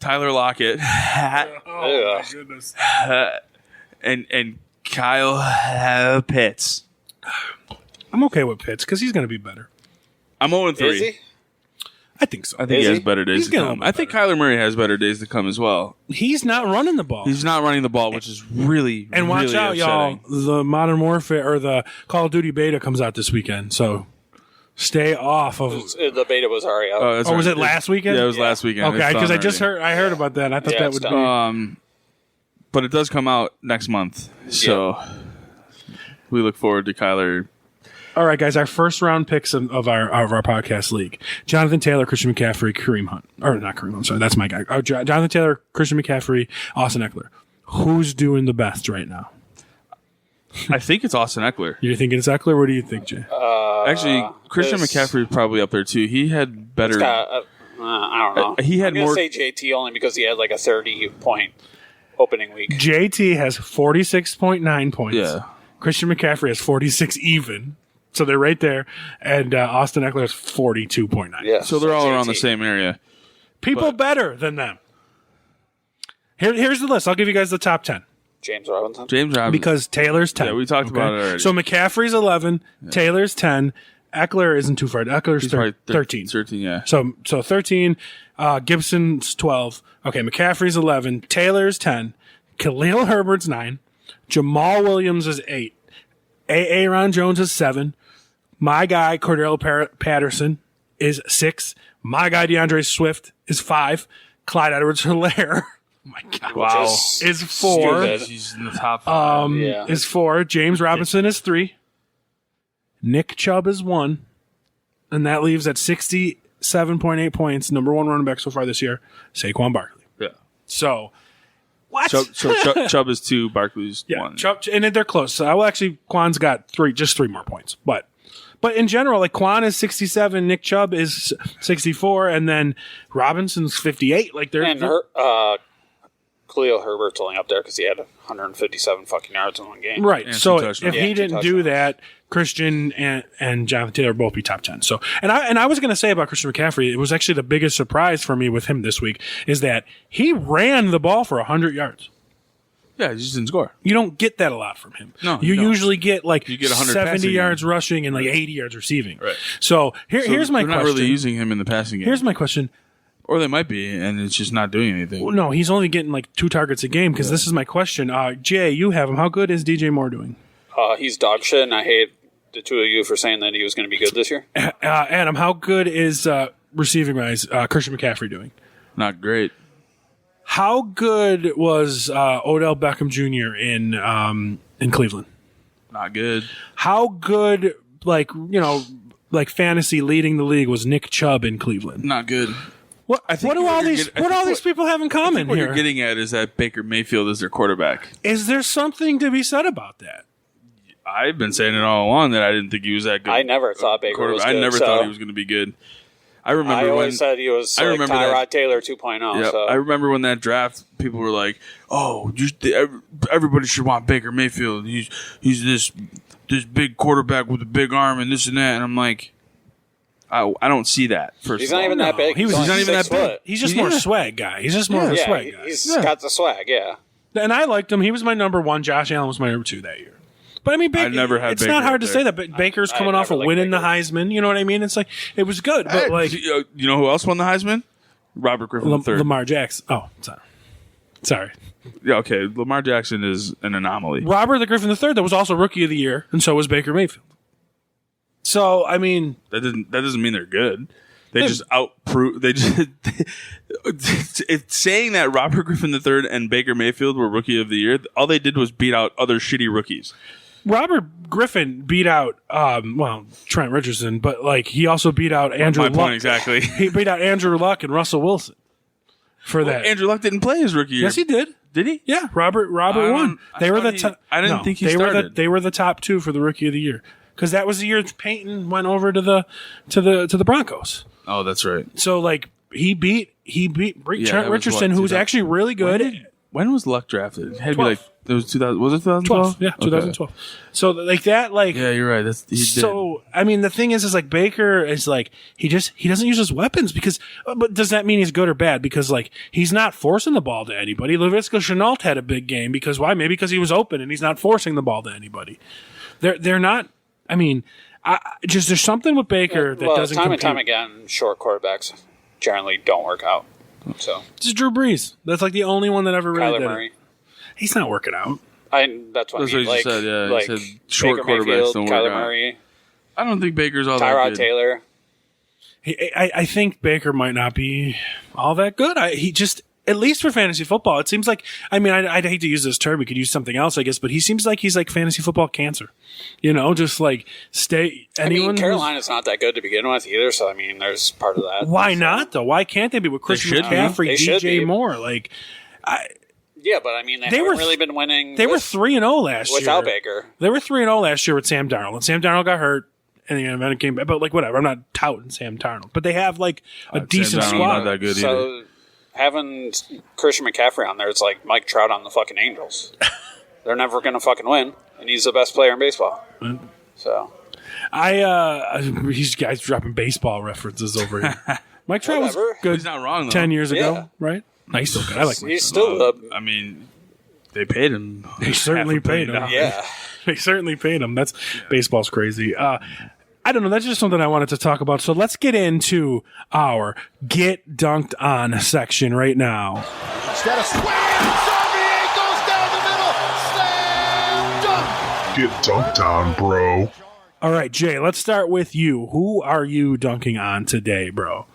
Tyler Lockett, Oh, my goodness. and Kyle Pitts. I'm okay with Pitts because he's going to be better. I'm 0-3. Is he? I think so. I think Is he has he? better days He's to getting a come. little bit I think Kyler Murray has better days to come as well. He's not running the ball. He's not running the ball, which is really, And watch really out, upsetting. y'all. The Modern Warfare or the Call of Duty beta comes out this weekend, so stay off of. The beta was already out. That's Oh, was right. it last weekend? Yeah, it was last weekend. Okay, It's because done I just already. heard about that. I thought Yeah, that it's would done. be. But it does come out next month, so we look forward to Kyler. All right, guys. Our first round picks of our podcast league: Jonathan Taylor, Christian McCaffrey, Kareem Hunt, or not Kareem Hunt. Sorry, that's my guy. Jonathan Taylor, Christian McCaffrey, Austin Eckler. Who's doing the best right now? I think it's Austin Eckler. You're thinking it's Eckler. What do you think, Jay? Actually, Christian this- McCaffrey is probably up there too. He had better. I don't know. He had I'm gonna more- say JT only because he had like a 30-point opening week. JT has 46.9 points. Yeah. Christian McCaffrey has 46 even. So they're right there. And Austin Eckler has 42.9. Yeah, So they're all around the JT. same area. People better than them. Here's the list. I'll give you guys the top 10. James Robinson. James Robinson. Because Taylor's 10. Yeah, we talked about it already. So McCaffrey's 11, Taylor's 10, Eckler isn't too far. Eckler's He's probably 13. 13, yeah. So 13. Gibson's 12. Okay, McCaffrey's 11. Taylor's 10. Khalil Herbert's 9. Jamal Williams is 8. Aaron Jones is 7. My guy, Cordell Patterson, is 6. My guy, DeAndre Swift, is 5. Clyde Edwards-Helaire, oh my God, Wow. is 4. He's in the top 5. Is 4. James Robinson is 3. Nick Chubb is 1. And that leaves at 67.8 points, number 1 running back so far this year, Saquon Barkley. Yeah. So, what? Chubb is 2, Barkley's Yeah, 1. Chubb, and they're close. So, actually, Quan's got 3 more points. But in general, like Quan is 67, Nick Chubb is 64, and then Robinson's 58. Like they're Khalil Herbert's only up there because he had 157 fucking yards in one game. right. And So 2 if touchdowns. he didn't do that, Christian and Jonathan Taylor both be top 10. So and I was going to say about Christian McCaffrey, it was actually the biggest surprise for me with him this week is that he ran the ball for 100 yards. Yeah, he just didn't score. You don't get that a lot from him. No, you you don't. usually get like You get 100 70 passing yards yards. rushing and like 80 yards receiving. Right. So here's my They're question. not really using him in the passing game. Here's my question. Or they might be, and it's just not doing anything. Well, no, he's only getting like 2 targets a game because this is my question. Jay, you have him. How good is DJ Moore doing? He's dog shit, and I hate the two of you for saying that he was going to be good this year. Adam, how good is receiving wise Christian McCaffrey doing? Not great. How good was Odell Beckham Jr. in Cleveland? Not good. How good, like fantasy leading the league was Nick Chubb in Cleveland? Not good. What do all these people have in common What here? you're getting at is that Baker Mayfield is their quarterback. Is there something to be said about that? I've been saying it all along that I didn't think he was that good. I never thought Baker was good. I never thought he was going to be good. I remember I always when said he was like remember Tyrod that- Taylor 2.0. Yeah, So. I remember when that draft, people were like, "Oh, everybody should want Baker Mayfield. He's this big quarterback with a big arm and this and that." And I'm like, I don't see that. First, He's of all. not even that big. He's only not even 6 that big. foot. He's just more swag guy. He's just more of a Yeah, swag guy. he's got the swag, yeah. And I liked him. He was my number 1. Josh Allen was my number 2 that year. But I mean, I never had it's Baker not hard up to there. say that. But Baker's I coming off never of liked winning the Baker. Heisman. You know what I mean? It's like it was good, but like you know who else won the Heisman? Robert Griffin III. Lamar Jackson. Oh, sorry. Yeah, okay. Lamar Jackson is an anomaly. Robert the Griffin III. That was also Rookie of the Year, and so was Baker Mayfield. So I mean, That doesn't mean they're good. They just outprove. They just it's saying that Robert Griffin III and Baker Mayfield were Rookie of the Year. All they did was beat out other shitty rookies. Robert Griffin beat out Trent Richardson, but like he also beat out Andrew My Luck. point exactly. He beat out Andrew Luck and Russell Wilson for that. Andrew Luck didn't play his rookie year. Yes, he did. Did he? Yeah, Robert won. They were the top. I didn't think he they started. Were they were the top 2 for the Rookie of the Year because that was the year Peyton went over to the Broncos. Oh, that's right. So like he beat Trent that was Richardson, what, who's 2000 actually really good. When was Luck drafted? It had to be 12. like it was 2000. Was it 2012? 12, yeah, 2012. So like that, like Yeah, you're right. He did. so. I mean, the thing is like Baker is like he doesn't use his weapons because. But does that mean he's good or bad? Because like he's not forcing the ball to anybody. Laviska Shenault had a big game because why? Maybe because he was open and he's not forcing the ball to anybody. They're not. I mean, there's something with Baker that doesn't. Time compete. and time again, short quarterbacks generally don't work out. So This is Drew Brees. That's like the only one that ever really Kyler did Murray. It. He's not working out. That's what That's I mean. what he Like, said, yeah. He like said short Baker quarterbacks Mayfield, don't work Kyler out. Murray, I don't think Baker's all that Tyrod good. Taylor. I think Baker might not be all that good. He just, at least for fantasy football, it seems like, I mean, I'd hate to use this term. We could use something else, I guess, but he seems like he's like fantasy football cancer. You know, just like Carolina's not that good to begin with either, so I mean, there's part of that. Why not, though? Why can't they be with Christian should be. McCaffrey, They should DJ be. Moore? Like, Yeah, but I mean, they They haven't were really been winning. they were 3-0 last year. without Baker. They were 3-0 last year with Sam Darnold, and Sam Darnold got hurt. And then it came back, but like whatever. I'm not touting Sam Darnold, but they have like a decent Sam Darnold's squad. not that good either. So having Christian McCaffrey on there, it's like Mike Trout on the fucking Angels. They're never going to fucking win, and he's the best player in baseball. So These guys dropping baseball references over here. Mike Trout was Whatever. good He's not wrong though. 10 years Yeah. ago, right? No, he's still good. I like Mike he's Trout. still I mean, they paid him. They certainly paid him. yeah. They certainly paid him. That's baseball's crazy. I don't know. That's just something I wanted to talk about. So let's get into our Get Dunked On section right now. Instead of swing, Sorbier goes down the middle. Slam dunk. Get dunked on, bro. All right, Jay, let's start with you. Who are you dunking on today, bro?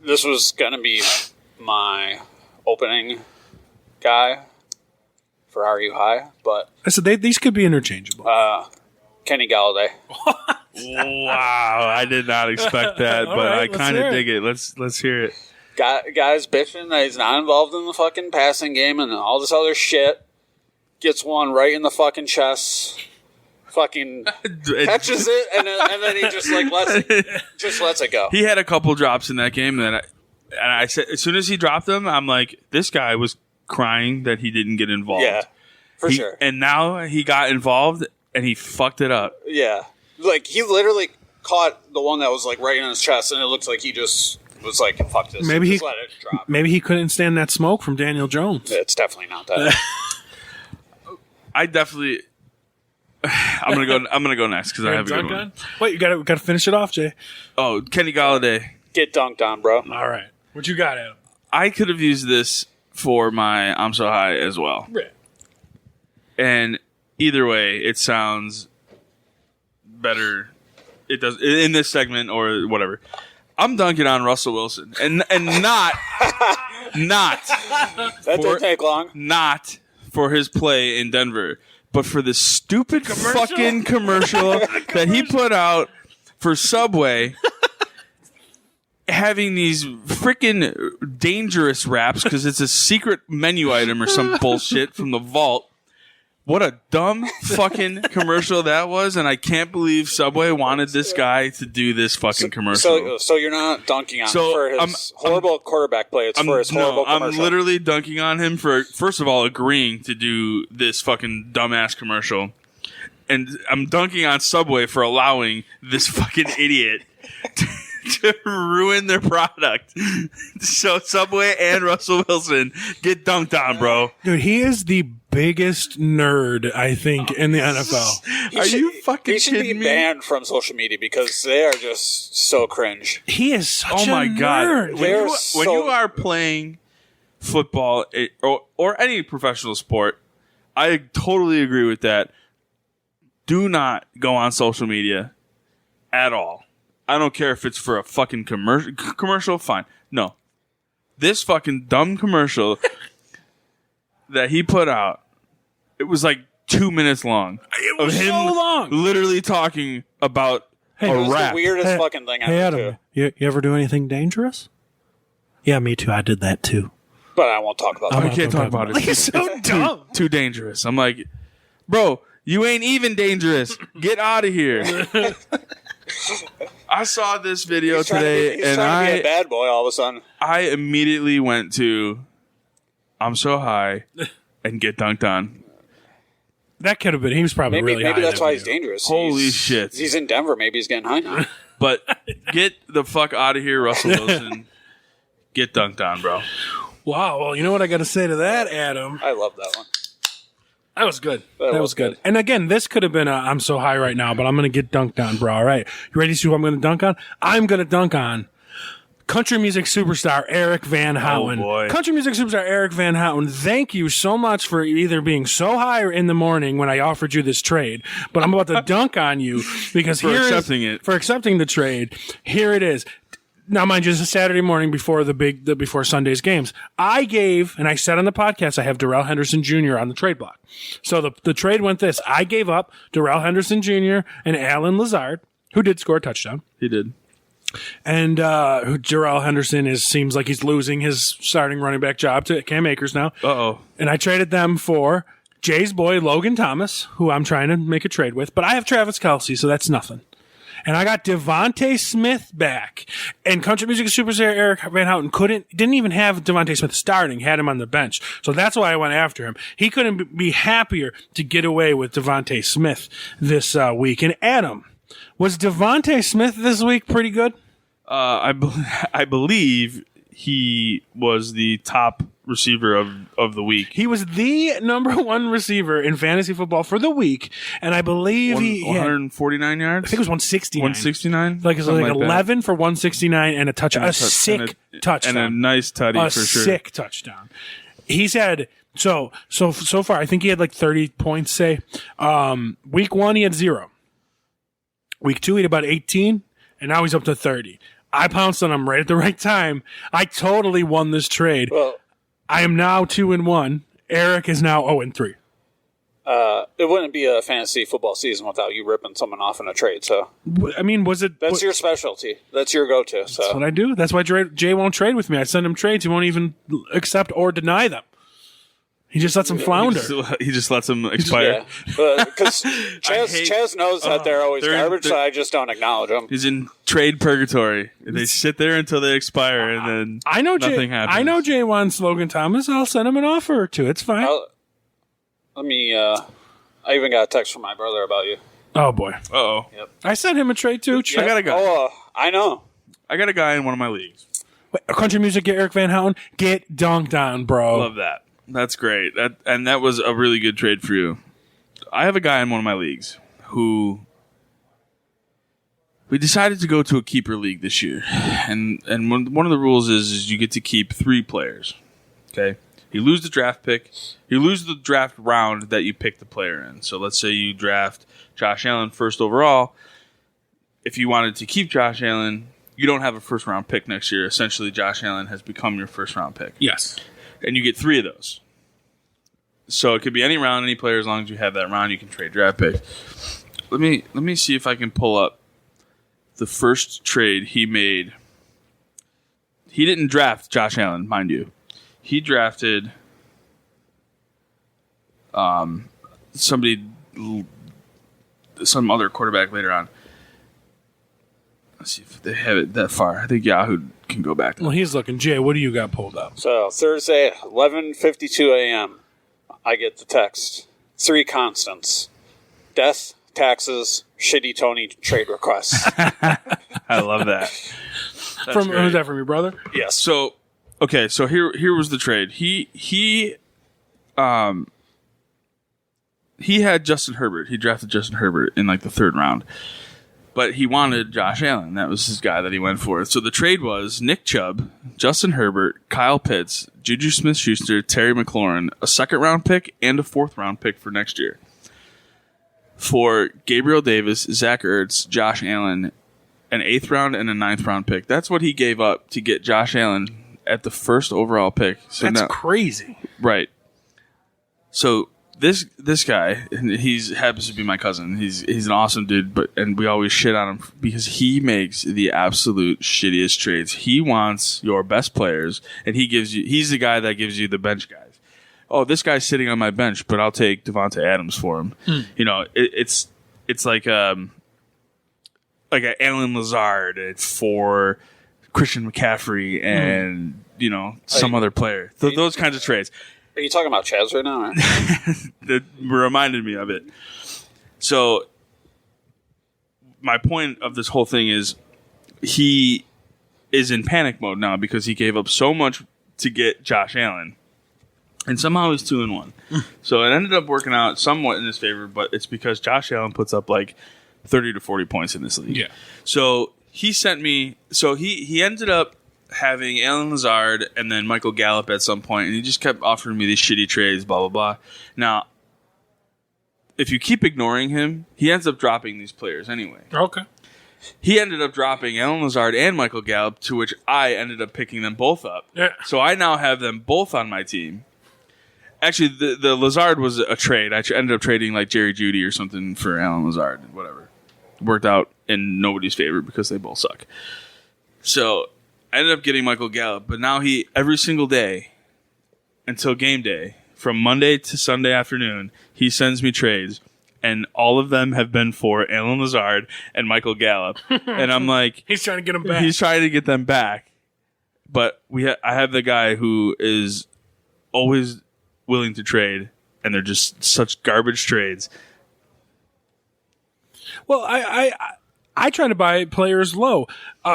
This was going to be my opening guy for RU High, but I said these could be interchangeable. Kenny Galladay. Wow, I did not expect that, but right, I let's kind hear of it. dig it. Let's hear it. Guy's bitching that he's not involved in the fucking passing game and all this other shit. Gets one right in the fucking chest. Fucking catches it, and then he just like lets it go. He had a couple drops in that game that I said as soon as he dropped them, I'm like, this guy was crying that he didn't get involved. Yeah, for sure. And now he got involved and he fucked it up. Yeah, like he literally caught the one that was like right in his chest, and it looks like he just was like, "Fuck this." Maybe just he let it drop. Maybe he couldn't stand that smoke from Daniel Jones. It's definitely not that. I definitely. I'm gonna go next because I have a good one. Wait, you got to finish it off, Jay. Oh, Kenny Galladay. Get dunked on, bro. All right, what you got, Adam? I could have used this for my I'm So High as well. Right. And either way, it sounds better. It does in this segment or whatever. I'm dunking on Russell Wilson, and not That didn't take long. not for his play in Denver, but for the stupid fucking commercial that he put out for Subway. Having these freaking dangerous wraps because it's a secret menu item or some bullshit from the vault. What a dumb fucking commercial that was, and I can't believe Subway wanted this guy to do this fucking commercial. So you're not dunking on him for his horrible quarterback play. It's for his horrible commercial. I'm literally dunking on him for, first of all, agreeing to do this fucking dumbass commercial. And I'm dunking on Subway for allowing this fucking idiot to ruin their product. So Subway and Russell Wilson get dunked on, bro. Dude, he is the biggest nerd, I think, in the NFL. Are you fucking He should kidding be me? banned from social media because they are just so cringe. He is such Oh my a god! nerd. When you are playing football or any professional sport, I totally agree with that. Do not go on social media at all. I don't care if it's for a fucking commercial. Fine. No. This fucking dumb commercial that he put out, it was like 2 minutes long. It was of him so long. literally talking about Hey, a It was rap. the weirdest fucking thing Hey, ever, Adam, too. you ever do anything dangerous? Yeah, me too. I did that too. But I won't talk about I'm I that. not can't gonna talk about it. He's so dumb. Too dangerous. I'm like, bro, you ain't even dangerous. Get out of here. I saw this video He's trying today, to and be a bad boy all of a sudden. I immediately went to I'm So High and get dunked on. That could have been. He was probably Maybe really high. that's in that why he's video. dangerous. Holy shit. He's in Denver. Maybe he's getting high now. But get the fuck out of here, Russell Wilson. Get dunked on, bro. Wow. Well, you know what I got to say to that, Adam? I love that one. That was good. That That was was good. good. And again, this could have been I'm so high right now, but I'm going to get dunked on, bro. All right. You ready to see who I'm going to dunk on? I'm going to dunk on country music superstar Eric Van Houten. boy. Country music superstar Eric Van Houten, thank you so much for either being so high or in the morning when I offered you this trade. But I'm about to dunk on you because For here is- accepting it. For accepting the trade. Here it is. Now, mind you, it's a Saturday morning before before Sunday's games. I gave, and I said on the podcast, I have Darrell Henderson Jr. on the trade block. So the trade went this. I gave up Darrell Henderson Jr. and Alan Lazard, who did score a touchdown. He did. And Darrell Henderson seems like he's losing his starting running back job to Cam Akers now. Uh-oh. And I traded them for Jay's boy, Logan Thomas, who I'm trying to make a trade with. But I have Travis Kelce, so that's nothing. And I got Devontae Smith back. And country music superstar Eric Van Houten didn't even have Devontae Smith starting, had him on the bench. So that's why I went after him. He couldn't be happier to get away with Devontae Smith this week. And Adam, was Devontae Smith this week pretty good? I believe he was the top receiver of the week. He was the number one receiver in fantasy football for the week, and I believe he had 149 yards. I think it was 169. 169. Like it's like that. 11 for 169 and a touchdown, a sick touchdown, and a nice tutty for sure. A sick touchdown. He's had so far. I think he had like 30 points. Say, week 1 he had 0. Week 2 he had about 18, and now he's up to 30. I pounced on him right at the right time. I totally won this trade. Well, I am now 2-1. Eric is now 0-3. it wouldn't be a fantasy football season without you ripping someone off in a trade. So, I mean, was it? That's your specialty. That's your go-to. So That's what I do. That's why Jay won't trade with me. I send him trades. He won't even accept or deny them. He just lets them flounder. He just lets them expire. Yeah, because Chaz knows that they're always garbage, so I just don't acknowledge them. He's in trade purgatory. They sit there until they expire, and then nothing happens. I know Jay wants Logan Thomas. I'll send him an offer or two. It's fine. Let me. I even got a text from my brother about you. Oh boy. Uh-oh. Yep. I sent him a trade too. I got a guy. Oh, I know. I got a guy in one of my leagues. Wait, country music. Get Eric Van Houten. Get dunked on, bro. Love that. That's great. That was a really good trade for you. I have a guy in one of my leagues who we decided to go to a keeper league this year, and one of the rules is you get to keep 3 players. Okay, you lose the draft pick, you lose the draft round that you pick the player in. So let's say you draft Josh Allen first overall. If you wanted to keep Josh Allen, you don't have a first round pick next year. Essentially, Josh Allen has become your first round pick. Yes. And you get 3 of those. So it could be any round, any player. As long as you have that round, you can trade draft picks. Let me see if I can pull up the first trade he made. He didn't draft Josh Allen, mind you. He drafted some other quarterback later on. Let's see if they have it that far. I think Yahoo can go back to that. Well, he's looking. Jay, what do you got pulled up? So Thursday, 11:52 a.m. I get the text. 3 constants: death, taxes, shitty Tony trade requests. I love that. Who's that from your brother? Yes. So here was the trade. He had Justin Herbert. He drafted Justin Herbert in like the 3rd round. But he wanted Josh Allen. That was his guy that he went for. So the trade was Nick Chubb, Justin Herbert, Kyle Pitts, Juju Smith-Schuster, Terry McLaurin, a 2nd-round pick, and a 4th-round pick for next year. For Gabriel Davis, Zach Ertz, Josh Allen, an 8th round and a 9th round pick. That's what he gave up to get Josh Allen at the 1st overall pick. So That's crazy. Right. So this guy, he happens to be my cousin. He's an awesome dude, and we always shit on him because he makes the absolute shittiest trades. He wants your best players, and he's the guy that gives you the bench guys. Oh, this guy's sitting on my bench, but I'll take Devontae Adams for him. You know, it's like an Alan Lazard for Christian McCaffrey and some other player. Those kinds of trades. Are you talking about Chaz right now? Right? That reminded me of it. So my point of this whole thing is he is in panic mode now because he gave up so much to get Josh Allen. And somehow he's 2-1. So it ended up working out somewhat in his favor, but it's because Josh Allen puts up like 30 to 40 points in this league. Yeah. So he sent me – so he ended up having Alan Lazard and then Michael Gallup at some point, and he just kept offering me these shitty trades, blah, blah, blah. Now, if you keep ignoring him, he ends up dropping these players anyway. Okay. He ended up dropping Alan Lazard and Michael Gallup, to which I ended up picking them both up. Yeah. So I now have them both on my team. Actually, the Lazard was a trade. I ended up trading like Jerry Jeudy or something for Alan Lazard, whatever. Worked out in nobody's favor because they both suck. So I ended up getting Michael Gallup, but now every single day until game day, from Monday to Sunday afternoon, he sends me trades, and all of them have been for Alan Lazard and Michael Gallup. And I'm like, he's trying to get them back. He's trying to get them back. But I have the guy who is always willing to trade, and they're just such garbage trades. Well, I try to buy players low.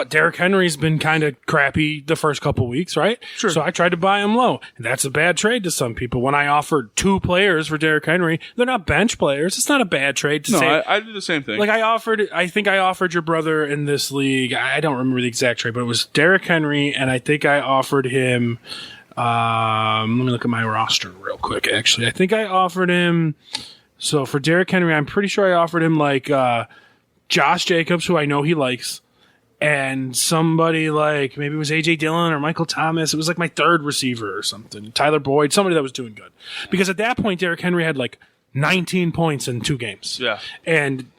Derrick Henry's been kind of crappy the first couple weeks, right? Sure. So I tried to buy him low. That's a bad trade to some people. When I offered 2 players for Derrick Henry, they're not bench players. It's not a bad trade to say. I do the same thing. Like I think I offered your brother in this league. I don't remember the exact trade, but it was Derrick Henry, and I think I offered him. Let me look at my roster real quick. Actually, I think I offered him. So for Derrick Henry, I'm pretty sure I offered him like Josh Jacobs, who I know he likes, and somebody like maybe it was AJ Dillon or Michael Thomas. It was like my 3rd receiver or something. Tyler Boyd, somebody that was doing good. Because at that point, Derrick Henry had like 19 points in 2 games. Yeah. And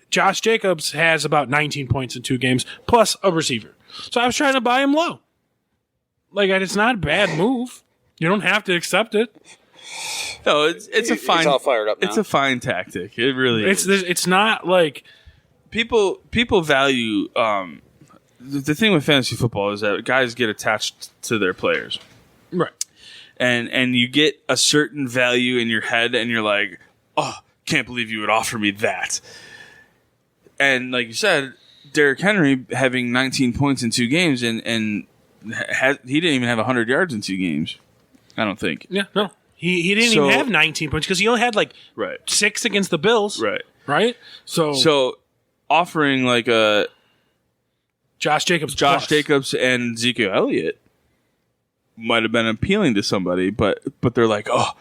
Josh Jacobs has about 19 points in 2 games plus a receiver. So I was trying to buy him low. Like, it's not a bad move. You don't have to accept it. No, it's a fine. He's all fired up now. It's a fine tactic. It really is. It's not like People value the thing with fantasy football is that guys get attached to their players. right. And you get a certain value in your head, and you're like, oh, can't believe you would offer me that. And like you said, Derrick Henry having 19 points in 2 games, and he didn't even have 100 yards in 2 games. I don't think. Yeah, no. He didn't even have 19 points because he only had like 6 against the Bills. Right? So offering like a Josh Jacobs and Ezekiel Elliott might have been appealing to somebody, but they're like, oh,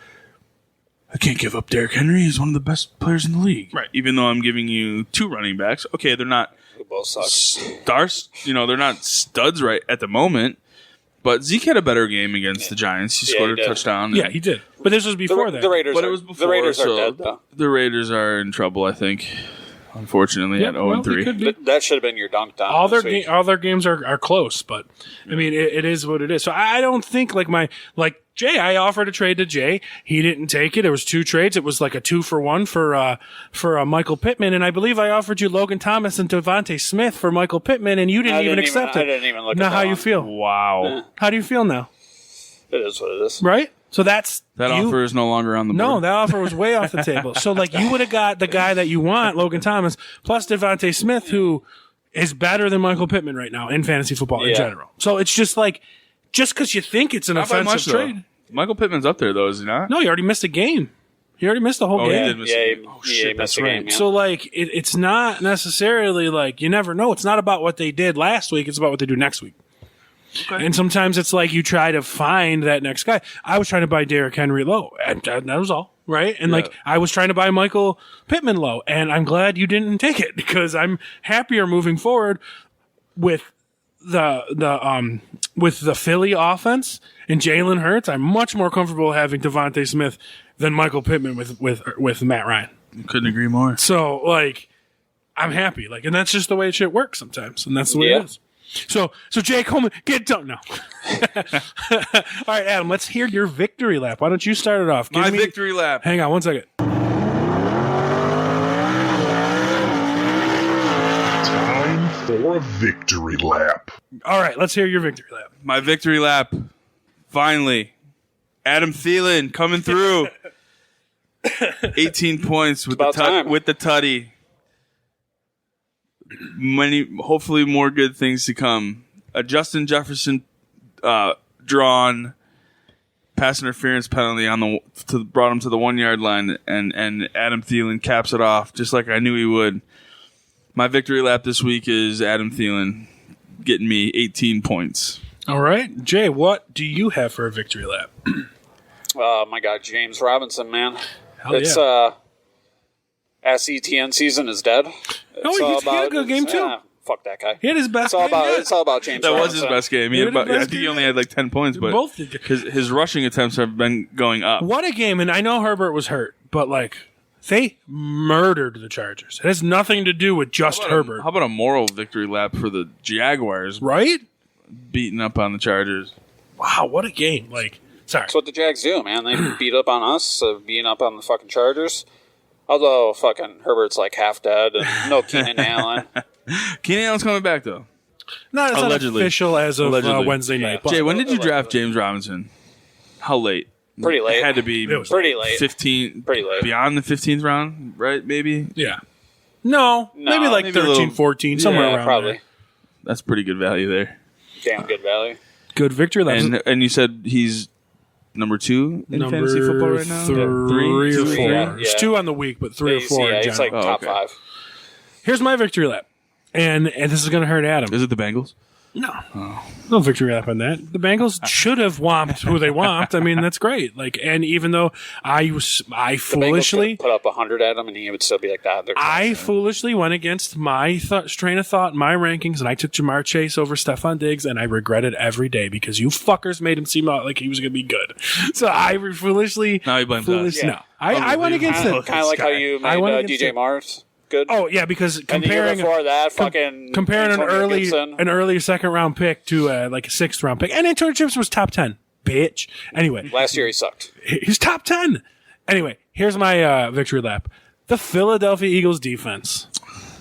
I can't give up Derrick Henry. He's one of the best players in the league. Right. Even though I'm giving you 2 running backs. Okay, they're not both suck. stars. They're not studs right at the moment. But Zeke had a better game against the Giants. He scored a touchdown. Yeah, he did. But this was before that. The Raiders. But it was before. The Raiders so are dead, though. The Raiders are in trouble, I think. Unfortunately, at 0-3. That should have been your dunk down. All their games are close, but I mean it is what it is. So I don't think like Jay. I offered a trade to Jay. He didn't take it. There was 2 trades. It was like a 2-for-1 for Michael Pittman, and I believe I offered you Logan Thomas and Devontae Smith for Michael Pittman, and you didn't even accept it. I didn't even look. Now at that how you one. feel? Wow. How do you feel now? It is what it is. Right. So that offer is no longer on the board. No, that offer was way off the table. So, like, you would have got the guy that you want, Logan Thomas, plus Devontae Smith, who is better than Michael Pittman right now in fantasy football in general. So it's just like, just because you think it's an offensive trade. Michael Pittman's up there, though, is he not? No, he already missed a game. He already missed the whole game. He did miss a game. He missed a game. Yeah. So, like, it's not necessarily like, you never know. It's not about what they did last week. It's about what they do next week. Okay. And sometimes it's like you try to find that next guy. I was trying to buy Derrick Henry low, and that was all, right? And like I was trying to buy Michael Pittman low, and I'm glad you didn't take it because I'm happier moving forward with the Philly offense and Jalen Hurts. I'm much more comfortable having Devontae Smith than Michael Pittman with Matt Ryan. Couldn't agree more. So like I'm happy, like, and that's just the way shit works sometimes, and that's the way it is. So Jay Coleman, get done now. All right, Adam, let's hear your victory lap. Why don't you start it off? My victory lap. Hang on one second. Time for a victory lap. All right, let's hear your victory lap. My victory lap. Finally. Adam Thielen coming through. 18 points with the tutty. Hopefully more good things to come. A Justin Jefferson drawn pass interference penalty brought him to the 1 yard line, and Adam Thielen caps it off just like I knew he would. My victory lap this week is Adam Thielen getting me 18 points. All right, Jay, what do you have for a victory lap? Oh my God, James Robinson, man! Hell it's SETN season is dead. He had a good game too. Fuck that guy. He had his best game. It's all about James Robinson. That was his best game. I think he only had like 10 points, but both his rushing attempts have been going up. What a game, and I know Herbert was hurt, but like they murdered the Chargers. It has nothing to do with just Herbert. How about a moral victory lap for the Jaguars? Right? Beating up on the Chargers. Wow, what a game. Like, sorry. That's what the Jags do, man. They beat up on us, beating up on the fucking Chargers. Although fucking Herbert's like half dead and no Keenan Allen. Keenan Allen's coming back, though. No, it's allegedly. not official as of Wednesday night. Jay, when did you draft James Robinson? How late? Pretty late. It had to be pretty late. 15. Pretty late. Beyond the 15th round, right? Maybe? Yeah. No, maybe like maybe a 13, little- 14, somewhere Yeah, around probably. there. That's pretty good value there. Damn good value. Good victory laps. And you said he's number 2 in Number fantasy football right now? three or Three? four. Yeah. It's 2 on the week, but 3 or 4 in it's general. like top okay. 5. Here's my victory lap. And this is going to hurt Adam. Is it the Bengals? No victory lap on that. The Bengals should have whomped who they whomped. I mean, that's great. Like, and even though I foolishly put up 100 at him, and he would still be like that. I foolishly went against my train of thought, my rankings, and I took Jamar Chase over Stephon Diggs, and I regret it every day because you fuckers made him seem like he was going to be good. So I foolishly. Now he blames us. No, I went against it. kind of like how you I went made against DJ it. Mars good. Oh yeah, because and the year comparing before that, fucking comparing Antonio Gibson. an early second round pick to like a 6th round pick, and Antonio Gibson was top 10. Bitch. Anyway, Last year he sucked. he's top 10. Anyway, here's my victory lap. The Philadelphia Eagles defense.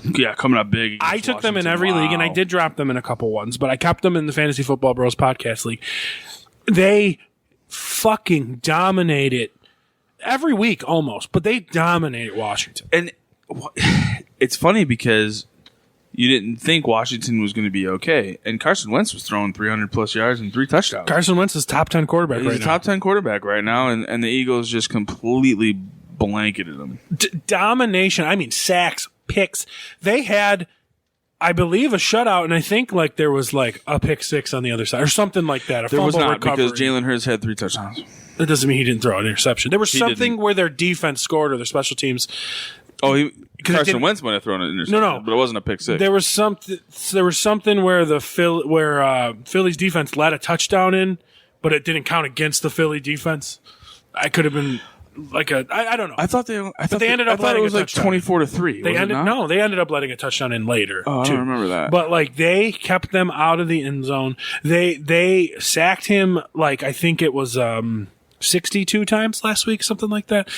Yeah, coming up big. I took them in every league, and I did drop them in a couple ones, but I kept them in the Fantasy Football Bros podcast league. They fucking dominated every week almost, but they dominated Washington. And it's funny because you didn't think Washington was going to be okay, and Carson Wentz was throwing 300-plus yards and 3 touchdowns. Carson Wentz is top 10 quarterback He's right a now. top 10 quarterback right now, and the Eagles just completely blanketed him. Domination. I mean, sacks, picks. They had, I believe, a shutout, and I think like there was like a pick 6 on the other side or something like that. There was fumble not recovery. because Jalen Hurts had 3 touchdowns. That doesn't mean he didn't throw an interception. There was something didn't. where their defense scored or their special teams. Oh, it Carson didn't- Wentz might have thrown an interception. No. But it wasn't a pick 6. There was something. There was something where Philly's defense let a touchdown in, but it didn't count against the Philly defense. I could have been like I don't know. I thought they ended up I thought it letting was a like touchdown. 24-3. They was ended it not? they ended up letting a touchdown in later. Oh, I too. don't remember that. But like they kept them out of the end zone. They sacked him like I think it was 62 times last week, something like that.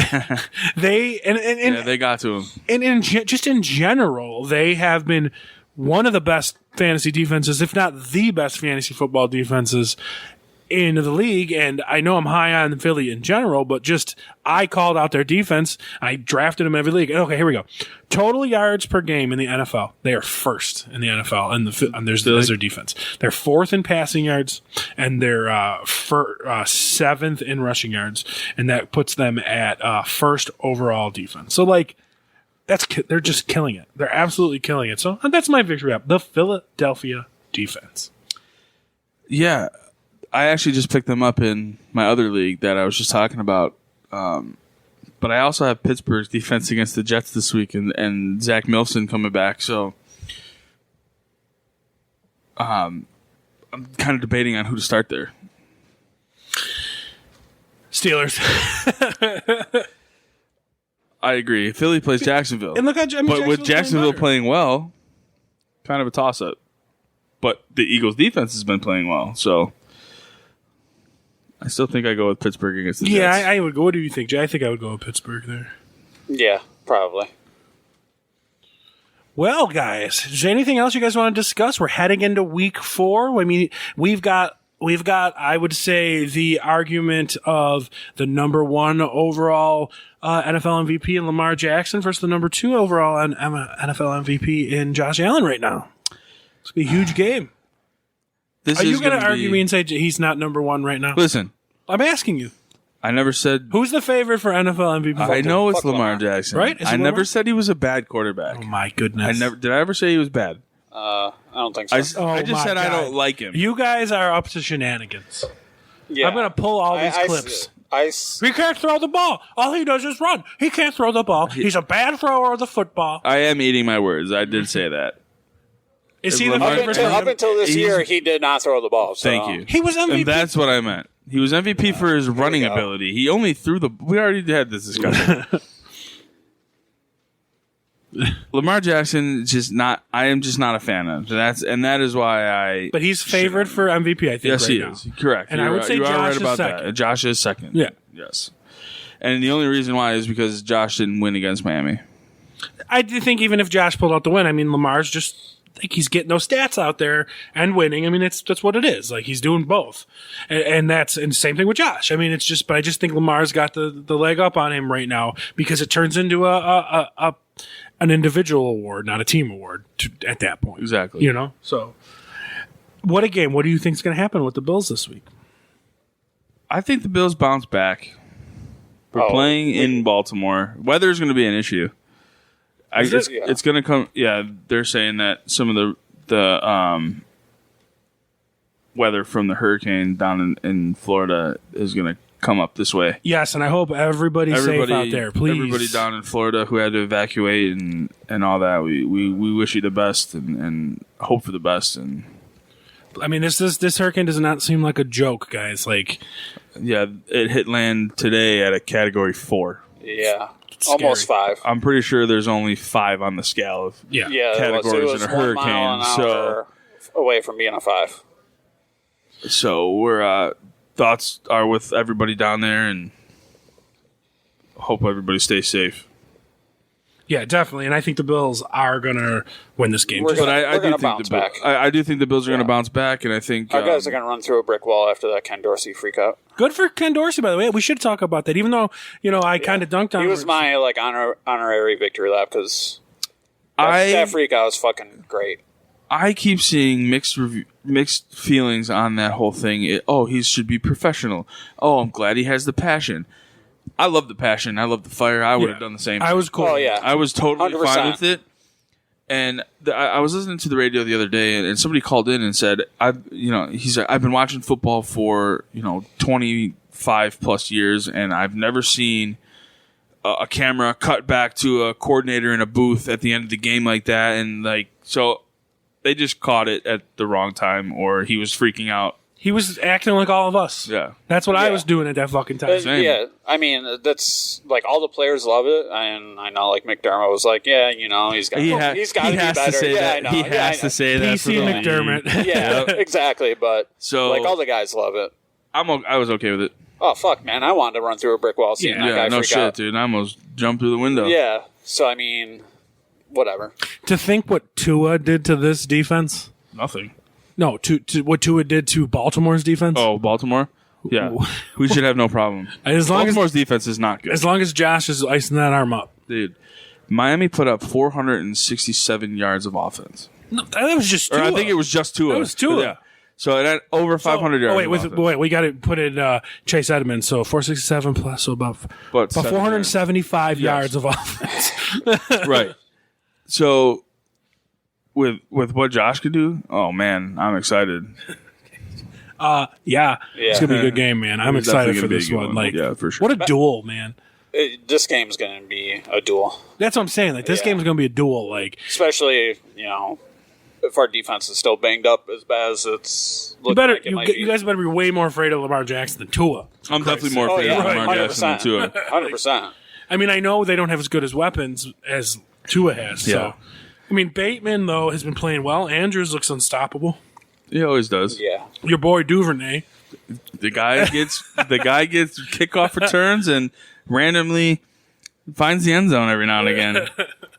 Yeah, they got to him. And just in general, they have been one of the best fantasy defenses, if not the best fantasy football defenses in the league. And I know I'm high on Philly in general, but just I called out their defense. I drafted them in every league. Okay, here we go. Total yards per game in the NFL. They are first in the NFL, and there's their defense. They're 4th in passing yards, and they're 7th in rushing yards, and that puts them at 1st overall defense. So like. They're just killing it. They're absolutely killing it. So that's my victory lap. The Philadelphia defense. Yeah, I actually just picked them up in my other league that I was just talking about. But I also have Pittsburgh's defense against the Jets this week, and Zach Milson coming back. So I'm kind of debating on who to start there. Steelers. I agree. Philly plays Jacksonville. And look how but with Jacksonville better. playing well, kind of a toss-up. But the Eagles' defense has been playing well, so I still think I go with Pittsburgh against the Jets. Yeah, I would go. What do you think, Jay? I think I would go with Pittsburgh there. Yeah, probably. Well, guys, is there anything else you guys want to discuss? We're heading into week 4. I mean, we've got, I would say, the argument of the number 1 overall NFL MVP in Lamar Jackson versus the number 2 overall NFL MVP in Josh Allen right now. It's going to be a huge game. Are you going to argue me and say he's not number 1 right now? Listen, I'm asking you. I never said... Who's the favorite for NFL MVP? I know it's Fuck Lamar Lamar. Jackson. Right? Is it I never Lamar? said he was a bad quarterback. Oh, my goodness. Did I ever say he was bad? I don't think so. I just my said I God. don't like him. You guys are up to shenanigans. yeah. I'm going to pull all these clips. He can't throw the ball. All he does is run. He can't throw the ball. He's a bad thrower of the football. I am eating my words. I did say that. Is he the Lamar- favorite? Up until this He's- year, he did not throw the ball. So. Thank you. He was MVP. And that's what I meant. He was MVP for his running go. ability. He only threw the... We already had this discussion. Lamar Jackson is just not... I am just not a fan of. That is why I... But he's favored for MVP, I think, Yes, right he now. is. Correct. And I would say you are Josh right is about second. that. Josh is second. Yeah. Yes. And the only reason why is because Josh didn't win against Miami. I do think even if Josh pulled out the win, I mean, Lamar's just... like he's getting those stats out there and winning. I mean, that's what it is. Like he's doing both, and same thing with Josh. I mean, it's just, but I just think Lamar's got the leg up on him right now because it turns into a an individual award, not a team award at that point. Exactly. You know? So, what a game. What do you think is going to happen with the Bills this week? I think the Bills bounce back. We're playing in Baltimore. Weather's going to be an issue. It's going to come. Yeah, they're saying that some of the weather from the hurricane down in Florida is going to come up this way. Yes, and I hope everybody's safe out there. Please, everybody down in Florida who had to evacuate and all that. We wish you the best and hope for the best. And I mean, this hurricane does not seem like a joke, guys. Like, yeah, it hit land today at a Category 4. Yeah. Almost 5. I'm pretty sure there's only 5 on the scale of categories in a 1 hurricane. mile an hour away from being a 5. So we're thoughts are with everybody down there, and hope everybody stays safe. Yeah, definitely, and I think the Bills are gonna win this game. We're gonna bounce back. I do think the Bills are going to bounce back, and I think our guys are going to run through a brick wall after that Ken Dorsey freak out. Good for Ken Dorsey, by the way. We should talk about that, even though I kind of dunked on him. He was my honorary victory lap because that freak out was fucking great. I keep seeing mixed feelings on that whole thing. He should be professional. Oh, I'm glad he has the passion. I love the passion. I love the fire. I would have done the same. I was cool. Oh, yeah. I was totally 100%. fine with it. And I was listening to the radio the other day, and somebody called in and said, he's like, I've been watching football for 25 plus years, and I've never seen a camera cut back to a coordinator in a booth at the end of the game like that, and so they just caught it at the wrong time, or he was freaking out. He was acting like all of us. Yeah. That's what I was doing at that fucking time. Same. I mean, that's like all the players love it, and I know like McDermott was like, he's got to be better. He has to say that. PC McDermott. Yeah, exactly. But all the guys love it. I was okay with it. Oh fuck, man! I wanted to run through a brick wall seeing that guy no freak shit, out. dude. I almost jumped through the window. Yeah. So I mean, whatever. To think what Tua did to this defense. Nothing. No, to what Tua did to Baltimore's defense. Oh, Baltimore? Yeah. We should have no problem. Baltimore's defense is not good. As long as Josh is icing that arm up. Dude, Miami put up 467 yards of offense. No, that was just Tua. Or I think it was just Tua. That was Tua. Yeah. So it had over 500 yards. Wait, we got to put in Chase Edmonds. So 467 plus, so about 475 yards of offense. Right. So with what Josh could do, oh man, I'm excited. It's gonna be a good game, man. I'm excited for this one. Like, for sure. What a duel, man! This game's going to be a duel. That's what I'm saying. Like, this game is going to be a duel. Like, especially if our defense is still banged up as bad as it's looking like it might be. You guys better be way more afraid of Lamar Jackson than Tua. I'm definitely more afraid of Lamar Jackson than Tua. 100%. I mean, I know they don't have as good as weapons as Tua has. Yeah. So, I mean, Bateman though has been playing well. Andrews looks unstoppable. He always does. Yeah. Your boy Duvernay. The guy gets kickoff returns and randomly finds the end zone every now and again.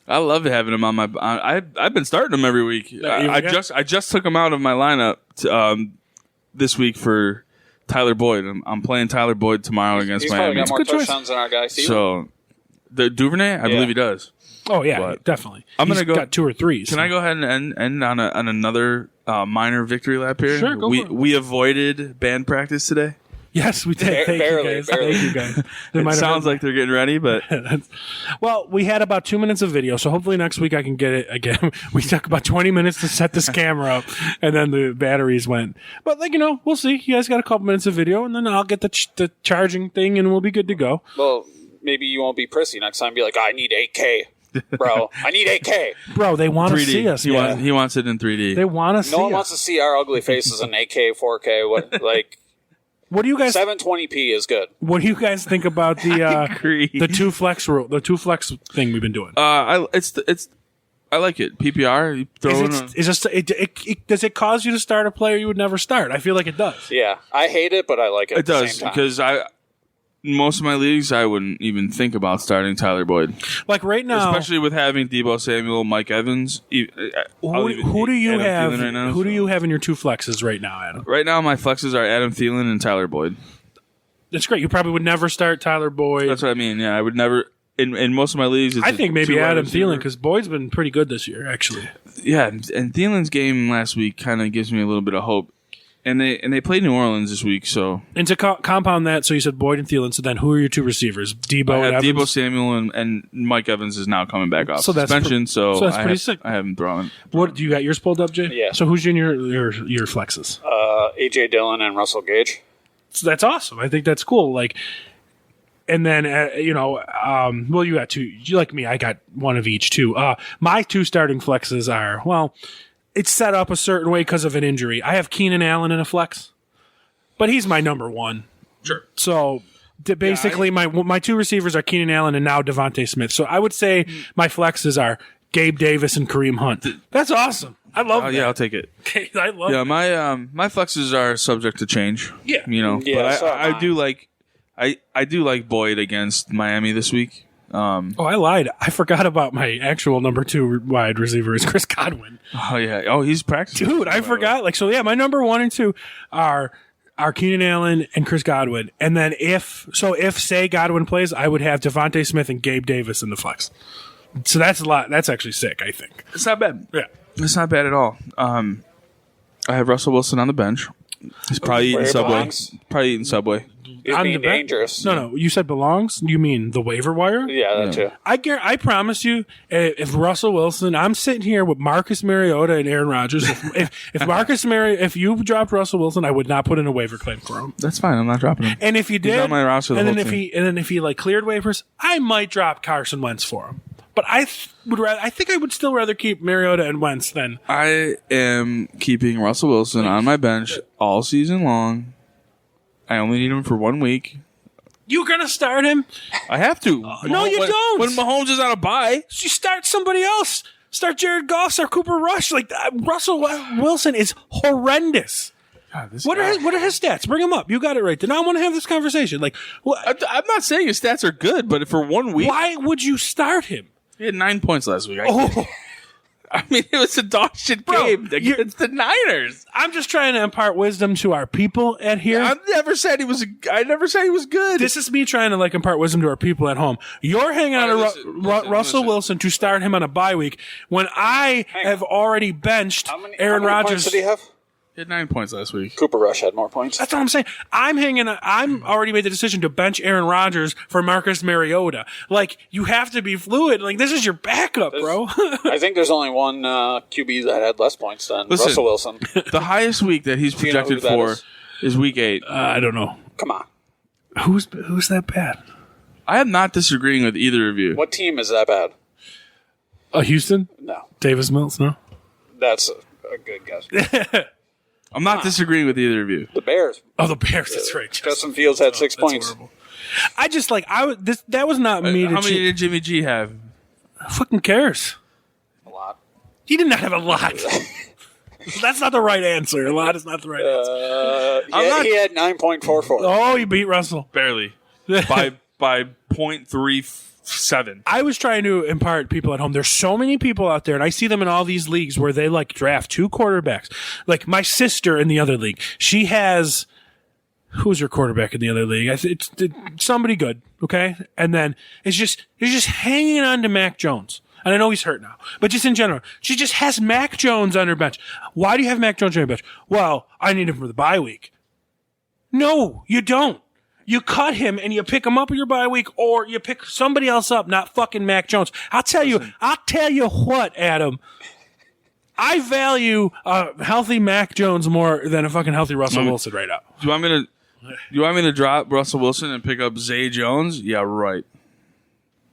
I love having him on my. I've been starting him every week. I just took him out of my lineup this week for Tyler Boyd. I'm playing Tyler Boyd tomorrow against Miami. He's probably got more touchdowns than our guy. So the Duvernay, I believe he does. Oh yeah, But definitely. He's got 2 or 3. Can I go ahead and end on another minor victory lap here? Sure, go for it. We avoided band practice today. Yes, we did. Barely. Thank you guys. It sounds like they're getting ready, but well, we had about 2 minutes of video, so hopefully next week I can get it again. We took about 20 minutes to set this camera up, and then the batteries went. But we'll see. You guys got a couple minutes of video, and then I'll get the charging thing, and we'll be good to go. Well, maybe you won't be prissy next time. Be like, I need 8K. Bro, I need 8K. Bro, they want to see us. He wants it in 3D. They want to see us. No one wants to see our ugly faces in 8K, 4K. What do you guys? 720p is good. What do you guys think about the 2 flex rule, the 2 flex thing we've been doing? I like it. PPR. You throw does it cause you to start a player you would never start? I feel like it does. Yeah, I hate it, but I like it. It does because most of my leagues, I wouldn't even think about starting Tyler Boyd. Like right now, especially with having Deebo Samuel, Mike Evans. Who do you have? Right now, who do you have in your 2 flexes right now, Adam? Right now, my flexes are Adam Thielen and Tyler Boyd. That's great. You probably would never start Tyler Boyd. That's what I mean. Yeah, I would never. in most of my leagues, it's I think maybe two wide Adam receiver. Thielen, because Boyd's been pretty good this year, actually. Yeah, and Thielen's game last week kind of gives me a little bit of hope. And they played New Orleans this week, so And to compound that, so you said Boyd and Thielen. So then, who are your two receivers? Debo I and have Evans. Debo Samuel and Mike Evans is now coming back off So that's suspension. So that's pretty I sick. I have him throwing. What do you got yours pulled up, Jay? Yeah. So who's in your flexes? A.J. Dillon and Russell Gage. So that's awesome. I think that's cool. Like, and then well, you got two. You like me? I got one of each too. My two starting flexes are it's set up a certain way because of an injury. I have Keenan Allen in a flex, but he's my number one. Sure. So basically, my two receivers are Keenan Allen and now Devontae Smith. So I would say my flexes are Gabe Davis and Kareem Hunt. That's awesome. I love that. Yeah, I'll take it. I love Yeah, my flexes are subject to change. Yeah. Yeah, but so I do like I do like Boyd against Miami this week. Oh, I lied. I forgot about my actual number 2 wide receiver is Chris Godwin. Oh yeah. Oh, he's practicing. Dude, I forgot. Like, so yeah, my number 1 and 2 are Keenan Allen and Chris Godwin. And then if say Godwin plays, I would have Devontae Smith and Gabe Davis in the flex. So that's a lot. That's actually sick, I think. It's not bad. Yeah. It's not bad at all. I have Russell Wilson on the bench. He's probably eating Where it Subway. belongs. Probably eating Subway. He's On being the bench? dangerous. No, you said belongs? You mean the waiver wire? Yeah, that too. I promise you, if Russell Wilson, I'm sitting here with Marcus Mariota and Aaron Rodgers. If you dropped Russell Wilson, I would not put in a waiver claim for him. That's fine. I'm not dropping him. And if you did, on my roster the and then whole if he like cleared waivers, I might drop Carson Wentz for him. But I think I would still rather keep Mariota and Wentz than. I am keeping Russell Wilson on my bench all season long. I only need him for 1 week. You gonna start him? I have to. No, you don't. When Mahomes is on a bye. You start somebody else. Start Jared Goff. Start Cooper Rush. Like Russell Wilson is horrendous. God, What are his stats? Bring him up. You got it right. Then I want to have this conversation. Like, I'm not saying his stats are good, but for 1 week, why would you start him? he had 9 points last week. Oh, I mean, it was a dog shit Bro, game against the Niners. I'm just trying to impart wisdom to our people at here. I never said he was good. This is me trying to like impart wisdom to our people at home. You're hanging on to listen, Russell Wilson to start him on a bye week when I have already benched Aaron how many Rodgers. points did he have? He had 9 points last week. Cooper Rush had more points. That's what I'm saying. I'm already made the decision to bench Aaron Rodgers for Marcus Mariota. Like, you have to be fluid. Like, this is your backup, bro. I think there's only one QB that had less points than Russell Wilson. The highest week that he's Do you know projected who that for is week 8. I don't know. Come on. Who's that bad? I am not disagreeing with either of you. What team is that bad? Houston? No. Davis Mills? No? That's a good guess. I'm not disagreeing with either of you. The Bears. Oh, the Bears. That's right. Justin Fields had 6 That's points. horrible. I just like that was not me. How many did Jimmy G have? Who fucking cares? A lot. He did not have a lot. That's not the right answer. A lot is not the right answer. He had 9.44. Oh, you beat Russell. Barely. by 0.37. I was trying to impart people at home. There's so many people out there, and I see them in all these leagues where they like draft 2 quarterbacks. Like my sister in the other league, she has. Who's her quarterback in the other league? It's somebody good, okay? And then you're just hanging on to Mac Jones. And I know he's hurt now, but just in general, she just has Mac Jones on her bench. Why do you have Mac Jones on your bench? Well, I need him for the bye week. No, you don't. You cut him and you pick him up in your bye week, or you pick somebody else up, not fucking Mac Jones. I'll tell you what, Adam. I value a healthy Mac Jones more than a fucking healthy Russell Wilson right now. Do you want me to drop Russell Wilson and pick up Zay Jones? Yeah, right.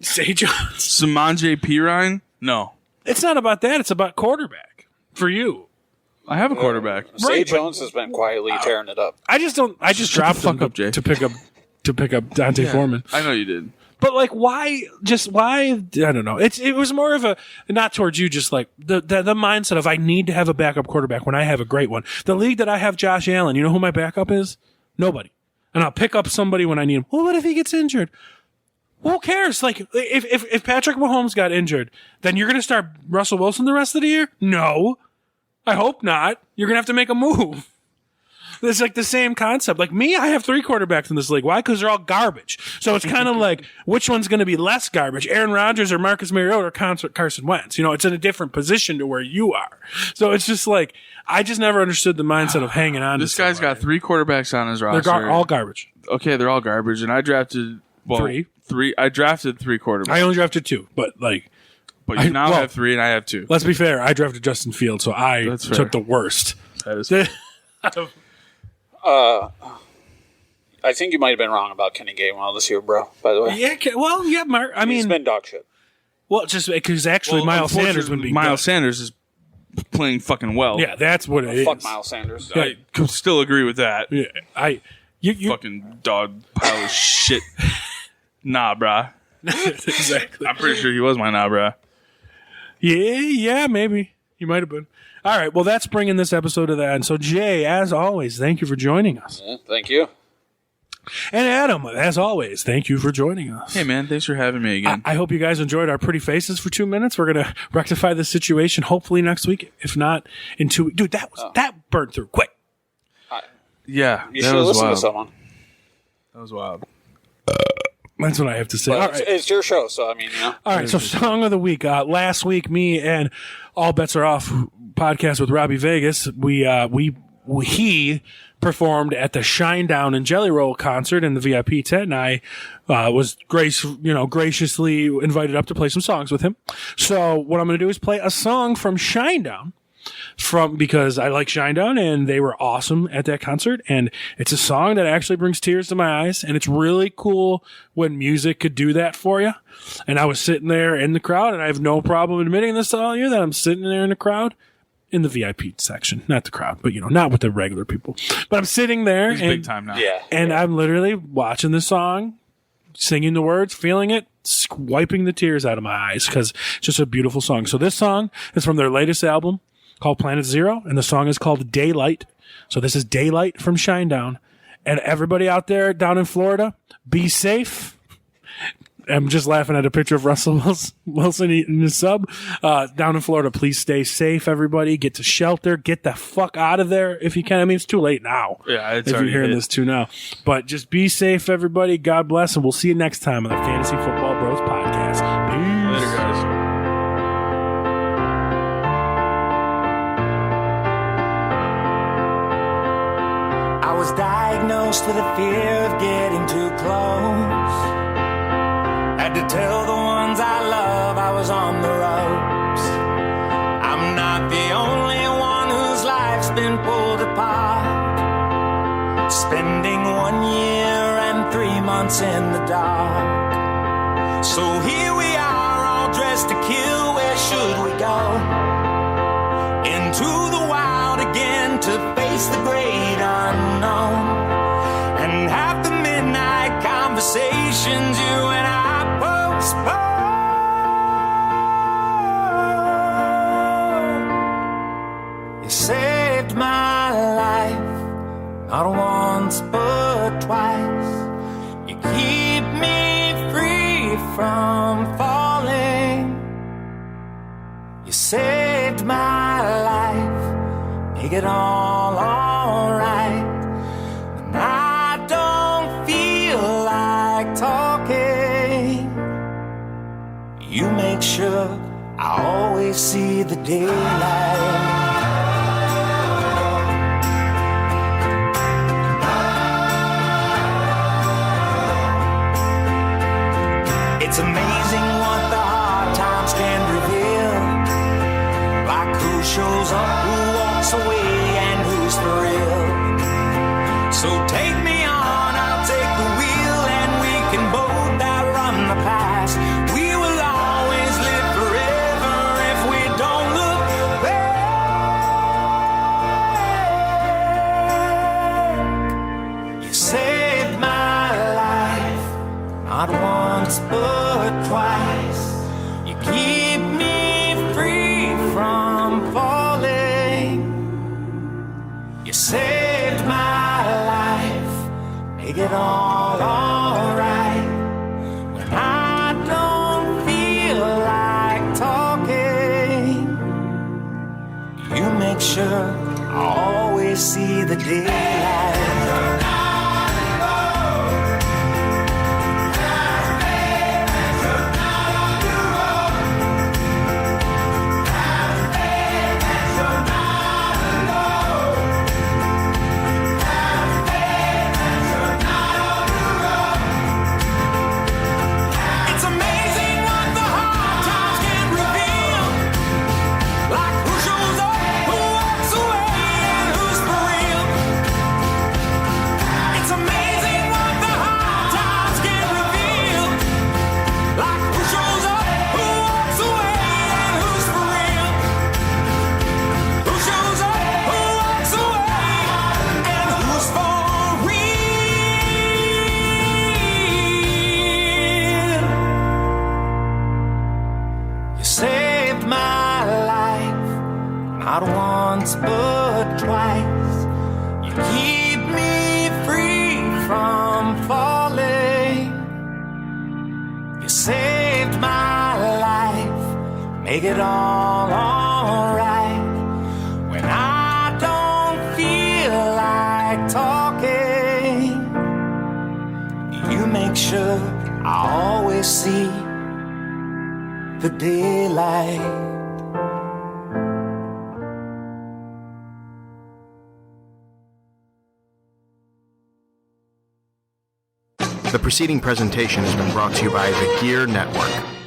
Zay Jones. Samaje Perine? No. It's not about that. It's about quarterback for you. I have a quarterback. Zay Jones has been quietly tearing it up. I just dropped him up, Jay. to pick up Dante Foreman. I know you did. But like, why? I don't know. It was more of a not towards you, just like the mindset of I need to have a backup quarterback when I have a great one. The league that I have Josh Allen. You know who my backup is? Nobody. And I'll pick up somebody when I need him. Well, what if he gets injured? Who cares? Like, if Patrick Mahomes got injured, then you're going to start Russell Wilson the rest of the year? No. I hope not. You're going to have to make a move. It's like the same concept. Like me, I have 3 quarterbacks in this league. Why? Because they're all garbage. So it's kind of like, which one's going to be less garbage? Aaron Rodgers or Marcus Mariota or Carson Wentz? It's in a different position to where you are. So it's just like, I just never understood the mindset of hanging on. This guy's got 3 quarterbacks on his roster. They're all garbage. Okay, they're all garbage. And I drafted 3. I drafted 3 quarterbacks. I only drafted 2, but you now have 3 and I have 2. Let's be fair. I drafted Justin Fields, so I took the worst. That is fair. I think you might have been wrong about Kenny Gainwell this year, bro, by the way. Yeah, Mark. I mean, he's been dog shit. Well, just because actually Miles Sanders would be Miles Sanders is playing fucking well. Yeah, that's what it is. Fuck Miles Sanders. I could still agree with that. Yeah, you fucking dog pile of shit. Nah, brah. Exactly. I'm pretty sure he was my nah, brah. Yeah, maybe. You might have been. All right, well, that's bringing this episode to the end. So, Jay, as always, thank you for joining us. Yeah, thank you. And Adam, as always, thank you for joining us. Hey, man, thanks for having me again. I hope you guys enjoyed our pretty faces for 2 minutes. We're going to rectify this situation hopefully next week, if not in 2 weeks. Dude, that burned through quick. Yeah, you should listen to someone. That was wild. That's what I have to say. Well, all right. It's your show, so I mean, All right, so Song of the Week. Last week, me and All Bets Are Off podcast with Robbie Vegas, he performed at the Shinedown and Jelly Roll concert in the VIP tent, and I was graciously invited up to play some songs with him. So what I'm going to do is play a song from Shinedown. Because I like Shinedown and they were awesome at that concert, and it's a song that actually brings tears to my eyes, and it's really cool when music could do that for you. And I was sitting there in the crowd, and I have no problem admitting this to all you that I'm sitting there in the crowd in the VIP section, not the crowd, but not with the regular people. But I'm sitting there, He's big time now. Yeah, and I'm literally watching the song, singing the words, feeling it, wiping the tears out of my eyes because it's just a beautiful song. So this song is from their latest album called Planet Zero, and the song is called Daylight. So this is Daylight from Shinedown. And everybody out there down in Florida, be safe. I'm just laughing at a picture of Russell Wilson eating his sub. Down in Florida, please stay safe, everybody. Get to shelter. Get the fuck out of there if you can. I mean, it's too late now. Yeah, it's if you're already hearing hit. this too now. But just be safe, everybody. God bless, and we'll see you next time on the Fantasy Football Bros podcast. Peace. Later, guys. I was diagnosed with a fear of getting too close. Had to tell the ones I love I was on the ropes. I'm not the only one whose life's been pulled apart. Spending 1 year and 3 months in the dark. So here we are, all dressed to kill. Where should we go? Into the wild again to face the great unknown. And have the midnight conversations you and I postpone. You saved my life, not once but twice. You keep me free from falling. You saved my life, make it all alright. And I don't feel like talking. You make sure I always see the daylight. It's amazing what the hard times can reveal. Like who shows up, who walks away, and who's for real. So take me on, I'll take the wheel, and we can both outrun the past. We will always live forever if we don't look back. You saved my life, not once but twice. You keep me free from falling. always see the daylight. Not once but twice. You keep me free from falling. You saved my life, make it all alright. When I don't feel like talking, you make sure I always see the daylight. The preceding presentation has been brought to you by the Gear Network.